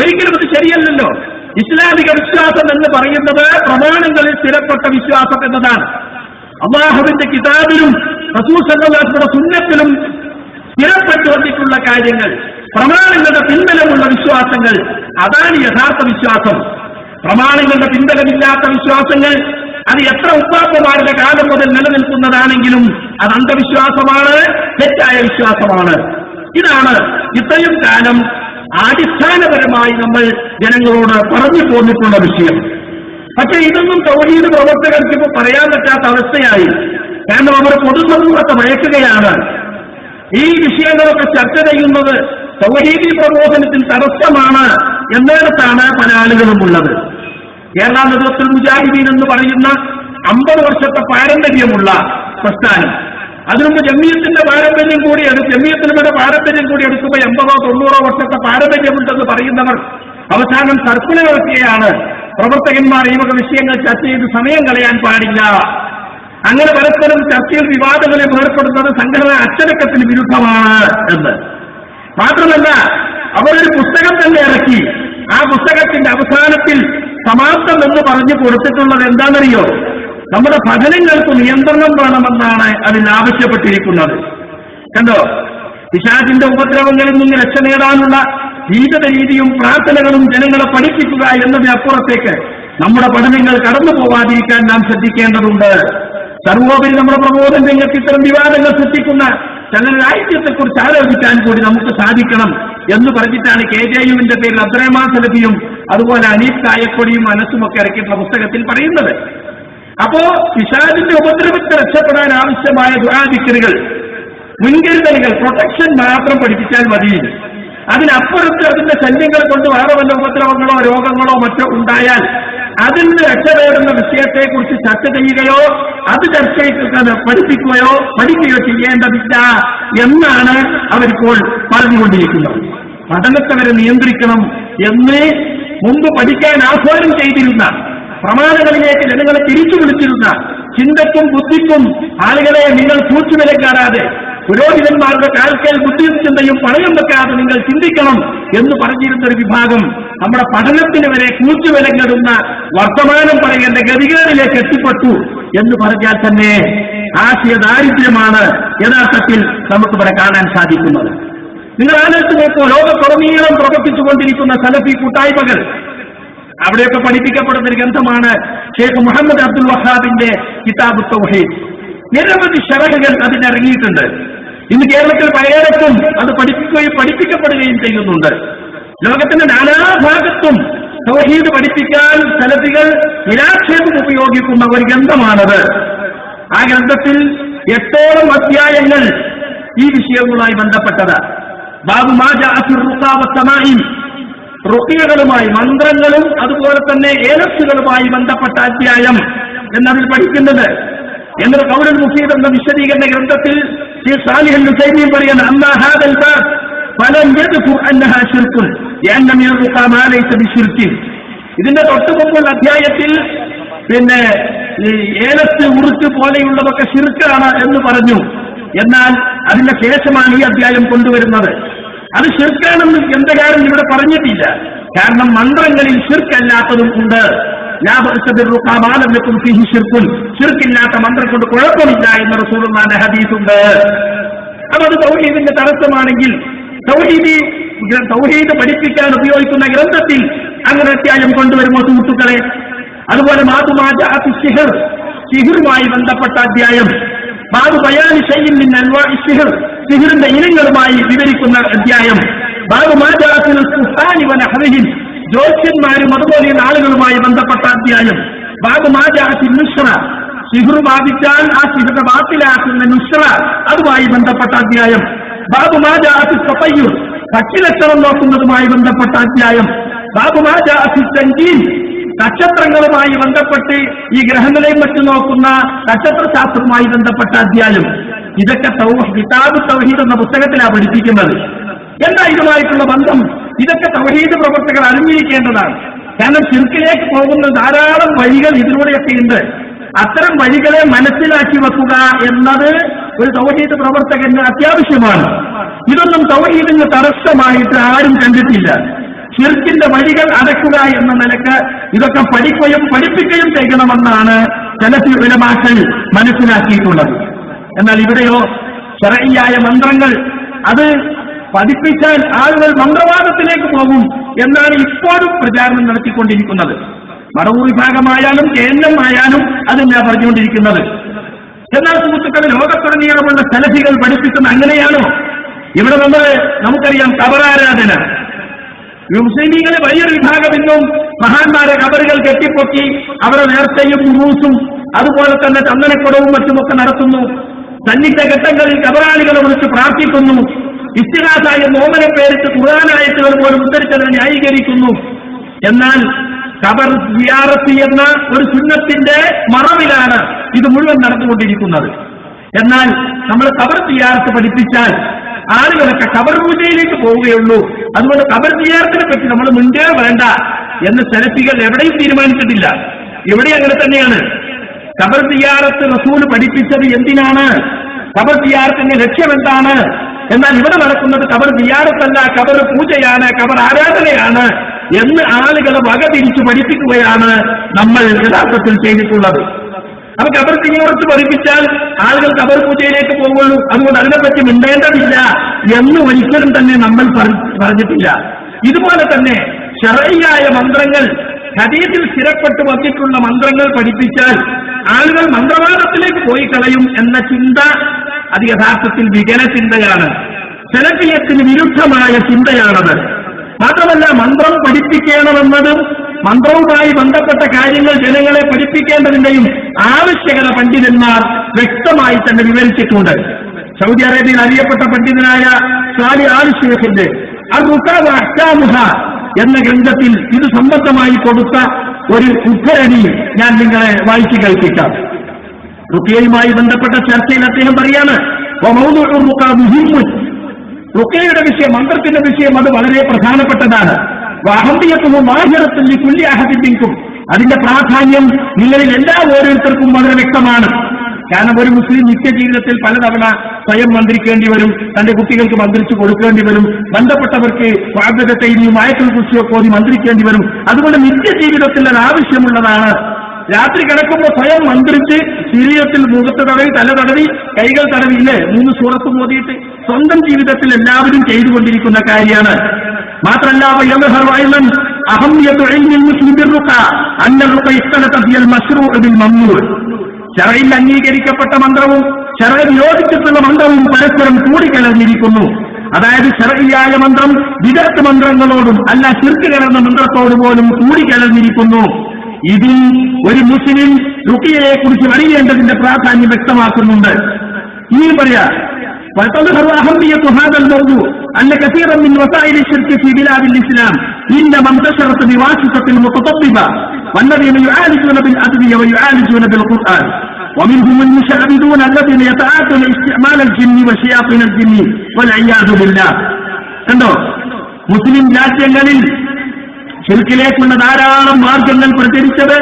ഒരിക്കലും അത് ശരിയല്ലല്ലോ. ഇസ്ലാമിക വിശ്വാസം എന്ന് പറയുന്നത് പ്രമാണങ്ങളിൽ സ്ഥിരപ്പെട്ട വിശ്വാസം എന്നതാണ്. അല്ലാഹുവിന്റെ കിതാബിലും റസൂൽ സല്ലല്ലാഹു അലൈഹി വസല്ലമയുടെ സുന്നത്തിലും സ്ഥിരപ്പെട്ടു വന്നിട്ടുള്ള കാര്യങ്ങൾ, പ്രമാണങ്ങളുടെ പിൻബലമുള്ള വിശ്വാസങ്ങൾ, അതാണ് യഥാർത്ഥ വിശ്വാസം. പ്രമാണങ്ങളുടെ പിൻബലമില്ലാത്ത വിശ്വാസങ്ങൾ അത് എത്ര ഉപ്പാപ്പമാരുടെ കാലം മുതൽ നിലനിൽക്കുന്നതാണെങ്കിലും അത് അന്ധവിശ്വാസമാണ്, തെറ്റായ വിശ്വാസമാണ്. ഇതാണ് ഇത്രയും കാലം അടിസ്ഥാനപരമായി നമ്മൾ ജനങ്ങളോട് പറഞ്ഞു പോന്നിട്ടുള്ള വിഷയം. പക്ഷെ ഇതൊന്നും തൗഹീദ് പ്രവർത്തകർക്ക് ഇപ്പോൾ പറയാൻ പറ്റാത്ത അവസ്ഥയായി. കാരണം അവർ പൊതുസമൂഹത്തെ ഭയക്കുകയാണ്. ഈ വിഷയങ്ങളൊക്കെ ചർച്ച ചെയ്യുന്നത് തൗഹീദി പ്രബോധനത്തിൽ തടസ്സമാണ് എന്നിടത്താണ് പല ആളുകളും ഉള്ളത്. കേരള നേതൃത്വത്തിൽ മുജാഹിദീൻ എന്ന് പറയുന്ന 50 വർഷത്തെ പാരമ്പര്യമുള്ള പ്രസ്ഥാനം, അതിനുമുമ്പ് ജമിയത്തിന്റെ പാരമ്പര്യം കൂടി ജമിയത്തിനുടെ പാരമ്പര്യം കൂടി എടുക്കുമ്പോൾ 80-90 വർഷത്തെ പാരമ്പര്യമുണ്ടെന്ന് പറയുന്നവർ അവസാനം സർക്കുലർ ഇറക്കുകയാണ്. പ്രവർത്തകന്മാർ ഈ വക വിഷയങ്ങൾ ചർച്ച ചെയ്ത് സമയം കളയാൻ പാടില്ല. അങ്ങനെ പരസ്പരം ചർച്ചയിൽ വിവാദങ്ങളിൽ ഏർപ്പെടുന്നത് സംഘടനാ അച്ചടക്കത്തിന് വിരുദ്ധമാണ് എന്ന്. മാത്രമല്ല അവരൊരു പുസ്തകം തന്നെ ഇറക്കി. ആ പുസ്തകത്തിന്റെ അവസാനത്തിൽ സമാപ്തം എന്ന് പറഞ്ഞു കൊടുത്തിട്ടുള്ളത് എന്താണെന്നറിയോ? നമ്മുടെ പഠനങ്ങൾക്ക് നിയന്ത്രണം വേണമെന്നാണ് അതിൽ ആവശ്യപ്പെട്ടിരിക്കുന്നത്. കണ്ടോ, പിശാചിന്റെ ഉപദ്രവങ്ങളിൽ നിന്ന് രക്ഷ നേടാനുള്ള ജീവിത രീതിയും പ്രാർത്ഥനകളും ജനങ്ങളെ പഠിപ്പിക്കുക എന്നതിനപ്പുറത്തേക്ക് നമ്മുടെ പഠനങ്ങൾ കടന്നു പോവാതിരിക്കാൻ നാം ശ്രദ്ധിക്കേണ്ടതുണ്ട്. സർവോപരി നമ്മുടെ പ്രബോധന രംഗത്ത് ഇത്തരം വിവാദങ്ങൾ സൃഷ്ടിക്കുന്ന ചില രാഷ്ട്രീയത്തെക്കുറിച്ച് ആലോചിക്കാൻ കൂടി നമുക്ക് സാധിക്കണം എന്ന് പറഞ്ഞിട്ടാണ് KJUവിന്റെ പേരിൽ അബ്ദുറഹ്മാൻ സലഫിയും അതുപോലെ അനീഫ് കായക്കൊടിയും മനസ്സുമൊക്കെ ഇറക്കിയിട്ടുള്ള പുസ്തകത്തിൽ പറയുന്നത്. അപ്പോ പിശാചിന്റെ ഉപദ്രവത്തെ രക്ഷപ്പെടാൻ ആവശ്യമായ ദുആദിക്റുകൾ, മുൻകരുതലുകൾ, പ്രൊട്ടക്ഷൻ മാത്രം പഠിപ്പിച്ചാൽ മതി. അതിനപ്പുറത്ത് അതിന്റെ ശല്യങ്ങൾ കൊണ്ട് വേറെ വല്ല ഉപദ്രവങ്ങളോ രോഗങ്ങളോ മറ്റോ ഉണ്ടായാൽ അതിൽ നിന്ന് രക്ഷപ്പെടുന്ന വിഷയത്തെക്കുറിച്ച് ചർച്ച ചെയ്യുകയോ അത് പഠിക്കുകയോ ചെയ്യേണ്ടതില്ല എന്നാണ് അവരിപ്പോൾ പറഞ്ഞുകൊണ്ടിരിക്കുന്നത്. പഠനത്തെ വരെ നിയന്ത്രിക്കണം എന്ന് മുമ്പ് പഠിക്കാൻ ആഹ്വാനം ചെയ്തിരുന്ന, പ്രമാണങ്ങളിലേക്ക് ജനങ്ങളെ തിരിച്ചു വിളിച്ചിരുന്ന, ചിന്തക്കും ബുദ്ധിക്കും ആളുകളെ നിങ്ങൾ കൂച്ചുവിലക്കാറാതെ, പുരോഹിതന്മാരുടെ കാൽക്കൽ ബുദ്ധിയും ചിന്തയും പണയം വെക്കാതെ നിങ്ങൾ ചിന്തിക്കണം എന്ന് പറഞ്ഞിരുന്ന ഒരു വിഭാഗം നമ്മുടെ പഠനത്തിന് വരെ കൂച്ചുവിലങ്ങിടുന്ന വർത്തമാനം പറയേണ്ട ഗതികേടിലേക്ക് എത്തിപ്പെട്ടു എന്ന് പറഞ്ഞാൽ തന്നെ ആശയ ദാരിദ്ര്യമാണ് യഥാർത്ഥത്തിൽ നമുക്കിവിടെ കാണാൻ സാധിക്കുന്നത്. നിങ്ങൾ ആലോചിച്ച് നോക്കൂ, ലോകത്തുടനീളം പ്രവർത്തിച്ചുകൊണ്ടിരിക്കുന്ന സലഫി കൂട്ടായ്മകൾ, അവിടെയൊക്കെ പഠിപ്പിക്കപ്പെടുന്ന ഒരു ഗ്രന്ഥമാണ് ഷെയ്ഖ് മുഹമ്മദ് അബ്ദുൽ വഹാബിന്റെ കിതാബ് തൗഹീദ്. നിരവധി ശറഹുകൾ അതിനിറങ്ങിയിട്ടുണ്ട്. ഇന്ന് കേരളത്തിൽ പലയിടത്തും അത് പഠിപ്പിക്കപ്പെടുകയും ചെയ്യുന്നുണ്ട്. ലോകത്തിന്റെ നാനാഭാഗത്തും തൗഹീദ് പഠിപ്പിക്കാൻ സലഫികൾ നിരാക്ഷേപം ഉപയോഗിക്കുന്ന ഒരു ഗ്രന്ഥമാണത്. ആ ഗ്രന്ഥത്തിൽ 8ഓളം അധ്യായങ്ങൾ ഈ വിഷയവുമായി ബന്ധപ്പെട്ടത്. ബാബു മാ ജാഅ ഫി റുഖാ വസ്സമാഇ, റുഖിയകളുമായി, മന്ത്രങ്ങളും അതുപോലെ തന്നെ ഏലസുകളുമായി ബന്ധപ്പെട്ട അധ്യായം എന്നതിൽ പഠിക്കുന്നത്. എന്നൊരു ഖൗലുൽ മുഫീദ് എന്ന വിശദീകരണ ഗ്രന്ഥത്തിൽ സാലിഹ് അൽ ഉസൈമീൻ പറയുന്ന അമ്മാ ഹാദൽ ബാബ് ഫലം യദ്കുർ അന്നഹാ ശിർകുൻ ലിഅന്ന മിൻ റുഖാ മാ ലൈസ ബിശിർകിൻ. ഇതിന്റെ തൊട്ടുമുമ്പുള്ള അധ്യായത്തിൽ പിന്നെ ഏലസ് ഉറുക്ക് പോലെയുള്ളതൊക്കെ ശിർക്കാണ് എന്ന് പറഞ്ഞു. എന്നാൽ അതിന്റെ ശേഷമാണ് ഈ അധ്യായം കൊണ്ടുവരുന്നത്. അത് ശിർക്കാണെന്ന് ഗ്രന്ഥകാരൻ ഇവിടെ പറഞ്ഞിട്ടില്ല. കാരണം മന്ത്രങ്ങളിൽ ശിർക്കല്ലാത്തതും ഉണ്ട്. ശിർക്കില്ലാത്ത മന്ത്രം കൊണ്ട് കുഴപ്പമില്ല എന്ന റസൂലുള്ളാഹിന്റെ ഹദീസുണ്ട്. അപ്പൊ അത് തൗഹീദിന്റെ തടസ്സമാണെങ്കിൽ തൗഹീദ് പഠിപ്പിക്കാൻ ഉപയോഗിക്കുന്ന ഗ്രന്ഥത്തിൽ അങ്ങനെ അധ്യായം കൊണ്ടുവരുമോ സുഹൃത്തുക്കളെ? അതുപോലെ സിഹിറുമായി ബന്ധപ്പെട്ട അധ്യായം, ബാബു ബയാനി ഷൈഇൻ മിൻ അൻവാഇ സിഹിർ, സിഹിറിന്റെ ഇനങ്ങളുമായി വിവരിക്കുന്ന അധ്യായം, ബാബു മാ ജാഅ ഫിൽ സുഹാനി വ നഹ്വിഹിം, ജ്യോത്സ്യന്മാരും അതുപോലെയുള്ള ആളുകളുമായി ബന്ധപ്പെട്ട അധ്യായം, ബാബു മാ ജാഅ ഫിൽ നുശ്റ, സിഹിർ ബാധിച്ചാൽ ആ സിഹിറിനെ ബാത്തിലാക്കുന്ന നുശ്റ, അതുമായി ബന്ധപ്പെട്ട അധ്യായം, ബാബു മാ ജാഅ ഫിൽ തഖയ്യുർ, പക്ഷിലക്ഷണം നോക്കുന്നതുമായി ബന്ധപ്പെട്ട അധ്യായം, ബാബു മാ ജാഅ ഫിൽ തൻജീം, നക്ഷത്രങ്ങളുമായി ബന്ധപ്പെട്ട് ഈ ഗ്രഹങ്ങളെയും മറ്റും നോക്കുന്ന നക്ഷത്രശാസ്ത്രവുമായി ബന്ധപ്പെട്ട അധ്യായം. ഇതൊക്കെ കിതാബ് തൗഹീദ് എന്ന പുസ്തകത്തിലാണ് പഠിപ്പിക്കുന്നത്. എന്താ ഇതുമായിട്ടുള്ള ബന്ധം? ഇതൊക്കെ തൗഹീദ് പ്രവർത്തകർ അറിഞ്ഞിരിക്കേണ്ടതാണ്. കാരണം ശിർക്കിലേക്ക് പോകുന്ന ധാരാളം വഴികൾ ഇതിലൂടെയൊക്കെ ഉണ്ട്. അത്തരം വഴികളെ മനസ്സിലാക്കി വെക്കുക എന്നത് ഒരു തൗഹീദ് പ്രവർത്തകന് അത്യാവശ്യമാണ്. ഇതൊന്നും തൗഹീദിന് തടസ്സമായിട്ട് ആരും കണ്ടിട്ടില്ല. ശിർക്കിന്റെ വഴികൾ അടക്കുക എന്ന നിലക്ക് ഇതൊക്കെ പഠിക്കുകയും പഠിപ്പിക്കുകയും ചെയ്യണമെന്നാണ് സലഫി ഉലമാക്കൾ മനസ്സിലാക്കിയിട്ടുള്ളത്. എന്നാൽ ഇവിടെയോ ശർഈയായ മന്ത്രങ്ങൾ അത് പഠിപ്പിച്ചാൽ ആളുകൾ മന്ത്രവാദത്തിലേക്ക് പോകും എന്നാണ് ഇപ്പോഴും പ്രചാരണം നടത്തിക്കൊണ്ടിരിക്കുന്നത്. മടവൂർ വിഭാഗമായാലും കേന്ദ്രം ആയാലും അതെന്നാ പറഞ്ഞുകൊണ്ടിരിക്കുന്നത്. എന്നാൽ സുഹൃത്തുക്കളെ, ലോകത്തുടനീളമുള്ള സലഫികൾ പഠിപ്പിക്കുന്ന അങ്ങനെയാണോ? ഇവിടെ നമുക്കറിയാം കബറാരാധന. മുസ്ലിമീങ്ങളെ വലിയൊരു വിഭാഗം ഇന്നും മഹാന്മാരെ കബറുകൾ കെട്ടിപ്പൊക്കി അവരുടെ നേർച്ചയും ഉറൂസും അതുപോലെ തന്നെ ചന്ദനക്കുടവും മറ്റുമൊക്കെ നടത്തുന്നു. സന്നിഗ്ധ ഘട്ടങ്ങളിൽ കബറാളികളെ വിളിച്ച് പ്രാർത്ഥിക്കുന്നു. ഇസ്തിഗാസ എന്ന ഓമനെ പേരിട്ട് ഖുർആനായത്തുകൾ പോലും ഉദ്ധരിച്ചതിനെ ന്യായീകരിക്കുന്നു. എന്നാൽ ഖബർ സിയാറത്ത് എന്ന ഒരു സുന്നത്തിന്റെ മറവിലാണ് ഇത് മുഴുവൻ നടന്നുകൊണ്ടിരിക്കുന്നത്. എന്നാൽ നമ്മൾ ഖബർ സിയാറത്ത് പഠിപ്പിച്ചാൽ ആളുകളൊക്കെ ഖബർ പൂജയിലേക്ക് പോവുകയുള്ളൂ. അതുകൊണ്ട് ഖബർ സിയാറത്തിനെ പറ്റി നമ്മൾ മുൻകേ വേണ്ട എന്ന് സലഫികൾ എവിടെയും തീരുമാനിച്ചിട്ടില്ല. ഇവിടെ അങ്ങനെ തന്നെയാണ്. ഖബർ സിയാറത്ത് റസൂൽ പഠിപ്പിച്ചത് എന്തിനാണ്? ഖബർ സിയാറത്തിന്റെ ലക്ഷ്യം എന്താണ്? എന്നാൽ ഇവിടെ നടക്കുന്നത് ഖബർ സിയാറത്തല്ല, ഖബർ പൂജയാണ്, ഖബർ ആരാധനയാണ് എന്ന് ആളുകളെ വകതിരിച്ച് പഠിപ്പിക്കുകയാണ് നമ്മൾ യഥാർത്ഥത്തിൽ ചെയ്തിട്ടുള്ളത്. അപ്പൊ ഖബർ സിയാറത്ത് പഠിപ്പിച്ചാൽ ആളുകൾ ഖബർ പൂജയിലേക്ക് പോകുള്ളൂ, അതുകൊണ്ട് അതിനെപ്പറ്റി മിണ്ടേണ്ടതില്ല എന്ന് ഒരിക്കലും തന്നെ നമ്മൾ പറഞ്ഞിട്ടില്ല. ഇതുപോലെ തന്നെ ശർഈയായ മന്ത്രങ്ങൾ, ഹദീസിൽ സ്ഥിരപ്പെട്ടു വന്നിട്ടുള്ള മന്ത്രങ്ങൾ പഠിപ്പിച്ചാൽ ആളുകൾ മന്ത്രവാദത്തിലേക്ക് പോയി കളയും എന്ന ചിന്ത അത് യഥാർത്ഥത്തിൽ വികല ചിന്തയാണ്. സലഫിയത്തിന് വിരുദ്ധമായ ചിന്തയാണത്. മാത്രമല്ല, മന്ത്രം പഠിപ്പിക്കണമെന്നതും മന്ത്രവുമായി ബന്ധപ്പെട്ട കാര്യങ്ങൾ ജനങ്ങളെ പഠിപ്പിക്കേണ്ടതിന്റെയും ആവശ്യകത പണ്ഡിതന്മാർ വ്യക്തമായി തന്നെ വിവരിച്ചിട്ടുണ്ട്. സൗദി അറേബ്യയിൽ അറിയപ്പെട്ട പണ്ഡിതനായ സാലി ആൽ ഷേഖിന്റെ അർ-റുഖ്യ വ അഹ്കാമുഹ എന്ന ഗ്രന്ഥത്തിൽ ഇത് സംബന്ധമായി കൊടുത്ത ഒരു ഉദ്ധരണി ഞാൻ നിങ്ങളെ വായിച്ചു കേൾപ്പിക്കാം. റുഖ്യയുമായി ബന്ധപ്പെട്ട ചർച്ചയിൽ അദ്ദേഹം പറയാണ്, റുഖ്യയുടെ വിഷയം, മന്ത്രത്തിന്റെ വിഷയം അത് വളരെ പ്രധാനപ്പെട്ടതാണ്. വാഹന്തിയത്തും മാഹിറത്തും കുല്യ അഹദിക്കും, അതിന്റെ പ്രാധാന്യം നിങ്ങളിൽ എല്ലാ ഓരോരുത്തർക്കും വളരെ വ്യക്തമാണ്. കാരണം ഒരു മുസ്ലിം നിത്യജീവിതത്തിൽ പലതവണ സ്വയം മന്ത്രിക്കേണ്ടി വരും, തന്റെ കുട്ടികൾക്ക് മന്ത്രിച്ചു കൊടുക്കേണ്ടി വരും, ബന്ധപ്പെട്ടവർക്ക് സ്വാഗതത്തെയും ആയത്തുൽ കുറിച്ചൊക്കെ ഓതി മന്ത്രിക്കേണ്ടി വരും. അതുകൊണ്ട് നിത്യജീവിതത്തിൽ അത് ആവശ്യമുള്ളതാണ്. രാത്രി കിടക്കുമ്പോൾ സ്വയം മന്ത്രിച്ച് ശരീരത്തിൽ മുഖത്ത് തടവി, തല തടവി, കൈകൾ തടവി, ഇല്ലേ 3 സൂറത്ത് മോദിയിട്ട് സ്വന്തം ജീവിതത്തിൽ എല്ലാവരും ചെയ്തുകൊണ്ടിരിക്കുന്ന കാര്യമാണ്. മാത്രമല്ല ശർഈൽ അംഗീകരിക്കപ്പെട്ട മന്ത്രവും ശർഈൽ യോജിച്ചിട്ടുള്ള മന്ത്രവും പരസ്പരം കൂടിക്കലർന്നിരിക്കുന്നു. അതായത് ശർഈയായ മന്ത്രം വിദഗ്ധ മന്ത്രങ്ങളോടും അല്ല ശിർക്ക് കലർന്ന മന്ത്രത്തോട് പോലും കൂടിക്കലർന്നിരിക്കുന്നു. ഇതിൽ ഒരു മുസ്ലിം റുഖിയയെ കുറിച്ച് അറിയേണ്ടതിന്റെ പ്രാധാന്യം വ്യക്തമാക്കുന്നുണ്ട്. ഇനിയും പറയാ, وتظهر أهمية هذا الموضوع أن كثيرا من وسائل الشرك في بلاد الإسلام إنما انتشرت بواسطة المتطببة والذين يعالجون بالأدوية ويعالجون بالقرآن، ومنهم المشعبدون الذين يتعاطون استعمال الجن وشياطين الجن والعياذ بالله. കണ്ടോ, മുസ്ലിം രാജ്യങ്ങളിൽ ശിർക്കിലേക്കുള്ള ധാരാളം മാർഗങ്ങൾ പ്രചരിച്ചത്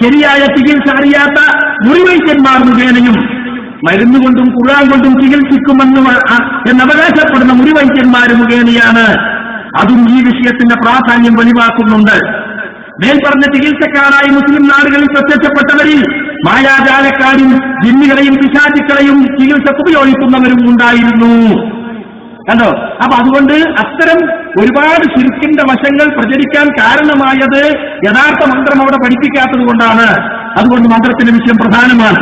ശരിയായ ചികിത്സ അറിയാത്ത മുറിവൈദ്യന്മാർ മുഖേനയും മരുന്നുകൊണ്ടും ഖുർആൻ കൊണ്ടും എന്നവകാശപ്പെടുന്ന മുറിവൈദ്യന്മാർ മുഖേനയാണ്. അതും ഈ വിഷയത്തിന്റെ പ്രാധാന്യം വെളിവാക്കുന്നുണ്ട്. മേൽപ്പറഞ്ഞ ചികിത്സക്കാരായി മുസ്ലിം നാടുകളിൽ പ്രത്യക്ഷപ്പെട്ടവരിൽ മായാജാലക്കാരും ജിന്നുകളെയും പിശാചുക്കളെയും ചികിത്സക്ക് ഉപയോഗിക്കുന്നവരും ഉണ്ടായിരുന്നു. കണ്ടോ? അപ്പൊ അതുകൊണ്ട് അത്തരം ഒരുപാട് ശിർക്കിന്റെ വശങ്ങൾ പ്രചരിക്കാൻ കാരണമായത് യഥാർത്ഥ മന്ത്രം അവിടെ പഠിപ്പിക്കാത്തത് കൊണ്ടാണ്. അതുകൊണ്ട് മന്ത്രത്തിന്റെ വിഷയം പ്രധാനമാണ്.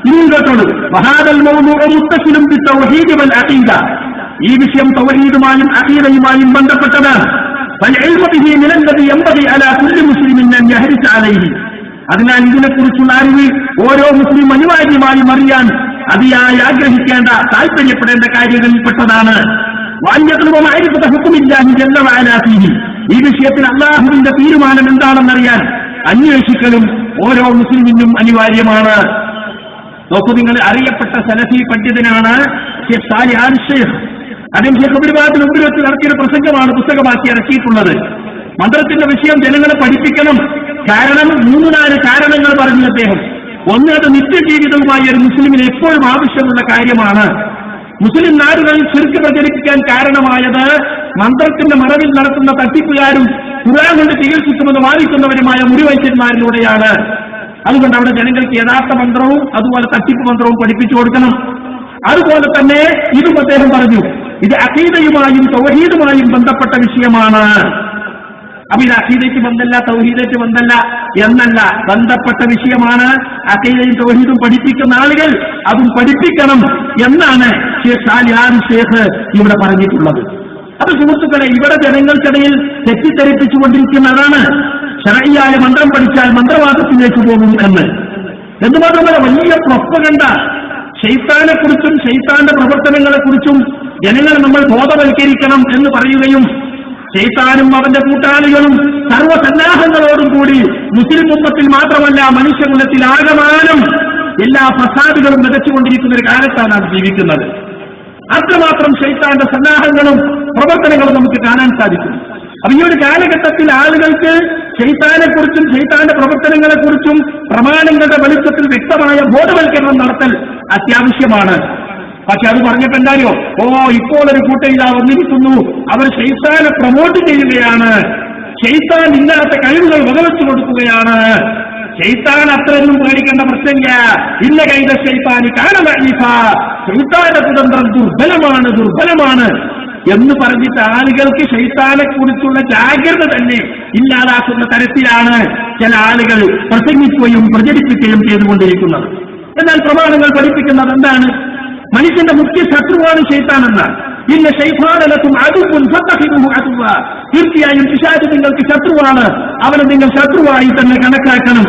ഇനിയും കേട്ടോളൂ, വഹാദൽ മൗദൂഉ മുത്തസിലും ബിത്തൗഹീദി വൽ അഖീദ, ഈ വിഷയം തൗഹീദുമായും അഖീദയുമായും ബന്ധപ്പെട്ടതാണ്. ഫൽഇൽമു ബിഹി മിനല്ലദി യംബഗി അലാ കുല്ലി മുസ്ലിമിൻ അൻ യഹ്രിസ അലൈഹി, അതിനാൽ ഇതിനെക്കുറിച്ചുള്ള അറിവ് ഓരോ മുസ്ലിം അനിവാര്യമായും അറിയാൻ അതിയായി ആഗ്രഹിക്കേണ്ട, താല്പര്യപ്പെടേണ്ട കാര്യങ്ങളിൽപ്പെട്ടതാണ്. ഈ വിഷയത്തിൽ അല്ലാഹുവിന്റെ തീരുമാനം എന്താണെന്നറിയാൻ അന്വേഷിക്കലും ഓരോ മുസ്ലിമിനും അനിവാര്യമാണ്. നോക്കൂ, നിങ്ങൾ അറിയപ്പെട്ട സലഫി പണ്ഡിതനാണ് ഷെയ്ഖ് സാലിഹ് ആൽ ഷെയ്ഖ്. അദ്ദേഹം ഷേഖ് അബ്ദുൽ മുമ്പിൽ വെച്ച് നടത്തിയൊരു പ്രസംഗമാണ് പുസ്തകമാക്കി ഇറക്കിയിട്ടുള്ളത്. മന്ത്രത്തിന്റെ വിഷയം ജനങ്ങളെ പഠിപ്പിക്കണം. കാരണം 3-4 കാരണങ്ങൾ പറഞ്ഞു അദ്ദേഹം. ഒന്ന്, അത് നിത്യജീവിതവുമായി ഒരു മുസ്ലിമിന് എപ്പോഴും ആവശ്യമുള്ള കാര്യമാണ്. മുസ്ലിം നാടുകളിൽ ശിർക്ക് പ്രചരിപ്പിക്കാൻ കാരണമായത് മന്ത്രത്തിന്റെ മറവിൽ നടത്തുന്ന തട്ടിപ്പുകാരും ഖുർആൻ കൊണ്ട് ചികിത്സിക്കുമെന്ന് വാദിക്കുന്നവരുമായ മുറിവൈദ്യന്മാരിലൂടെയാണ്. അതുകൊണ്ട് അവിടെ ജനങ്ങൾക്ക് യഥാർത്ഥ മന്ത്രവും അതുപോലെ തട്ടിപ്പ് മന്ത്രവും പഠിപ്പിച്ചു കൊടുക്കണം. അതുപോലെ തന്നെ ഇതും അദ്ദേഹം പറഞ്ഞു, ഇത് അഖീദയുമായും തൗഹീദുമായും ബന്ധപ്പെട്ട വിഷയമാണ്. അപ്പൊ ഇത് അഖീദയ്ക്ക് ബന്ധമല്ല, തൗഹീദയ്ക്ക് ബന്ധമല്ല എന്നല്ല, ബന്ധപ്പെട്ട വിഷയമാണ്. അഖീദയും തൗഹീദും പഠിപ്പിക്കുന്ന ആളുകൾ അതും പഠിപ്പിക്കണം എന്നാണ് ഷേഖ് സാലിഹ് ഷേഖ് ഇവിടെ പറഞ്ഞിട്ടുള്ളത്. അപ്പൊ സുഹൃത്തുക്കളെ, ഇവിടെ ജനങ്ങൾക്കിടയിൽ തെറ്റിദ്ധരിപ്പിച്ചുകൊണ്ടിരിക്കുന്നതാണ് ശർഈയായ മന്ത്രം പഠിച്ചാൽ മന്ത്രവാദത്തിലേക്ക് പോകും എന്ന് മാത്രമല്ല, വലിയ പ്രൊപ്പഗണ്ട ശൈത്താനെക്കുറിച്ചും ശൈത്താന്റെ പ്രവർത്തനങ്ങളെക്കുറിച്ചും ജനങ്ങളെ നമ്മൾ ബോധവൽക്കരിക്കണം എന്ന് പറയുകയും ശൈത്താനും അവന്റെ കൂട്ടാളികളും സർവ്വസന്നാഹങ്ങളോടും കൂടി മുസ്ലിം ഉമ്മത്തിൽ മാത്രമല്ല മനുഷ്യകുലത്തിൽ ആകമാനം എല്ലാ ഫസാദുകളും വിതച്ചുകൊണ്ടിരിക്കുന്ന ഒരു കാലത്താണ് നാം ജീവിക്കുന്നത്. അത്രമാത്രം ശൈത്താന്റെ സന്നാഹങ്ങളും പ്രവർത്തനങ്ങളും നമുക്ക് കാണാൻ സാധിക്കും. അപ്പൊ ഈ ഒരു കാലഘട്ടത്തിൽ ആളുകൾക്ക് ശൈത്താനെക്കുറിച്ചും ശൈത്താന്റെ പ്രവർത്തനങ്ങളെക്കുറിച്ചും പ്രമാണങ്ങളുടെ വെളിച്ചത്തിൽ വ്യക്തമായ ബോധവൽക്കരണം നടത്തൽ അത്യാവശ്യമാണ്. പക്ഷെ അത് പറഞ്ഞപ്പോ എന്തായോ, ഇപ്പോൾ ഒരു കൂട്ടയിലാ വന്നിരിക്കുന്നു, അവർ ശൈത്താനെ പ്രൊമോട്ട് ചെയ്യുകയാണ്, ശൈത്താൻ ഇല്ലാത്ത കഴിവുകൾ വകവെച്ചു കൊടുക്കുകയാണ്, ശൈത്താൻ അത്രയൊന്നും പേടിക്കേണ്ട പ്രശ്നമില്ല, ഇന്ന കൈത ശൈത്താനി കാണലീഫ, ശൈത്താന്റെ കുതന്ത്രം ദുർബലമാണ് എന്ന് പറഞ്ഞിട്ട് ആളുകൾക്ക് ശൈത്താനെ കുറിച്ചുള്ള ജാഗ്രത തന്നെ ഇല്ലാതാക്കുന്ന തരത്തിലാണ് ചില ആളുകൾ പ്രസംഗിക്കുകയും പ്രചരിപ്പിക്കുകയും ചെയ്തുകൊണ്ടിരിക്കുന്നത്. എന്നാൽ പ്രമാണങ്ങൾ പഠിപ്പിക്കുന്നത് എന്താണ്? മനുഷ്യന്റെ മുഖ്യ ശത്രുവാണ് ശൈത്താനെന്ന്. ഇന്ന ശൈത്താനലക്കും അതും അതുവ, തീർച്ചയായും പിശാച് നിങ്ങൾക്ക് ശത്രുവാണ്, അവനെ നിങ്ങൾ ശത്രുവായി തന്നെ കണക്കാക്കണം.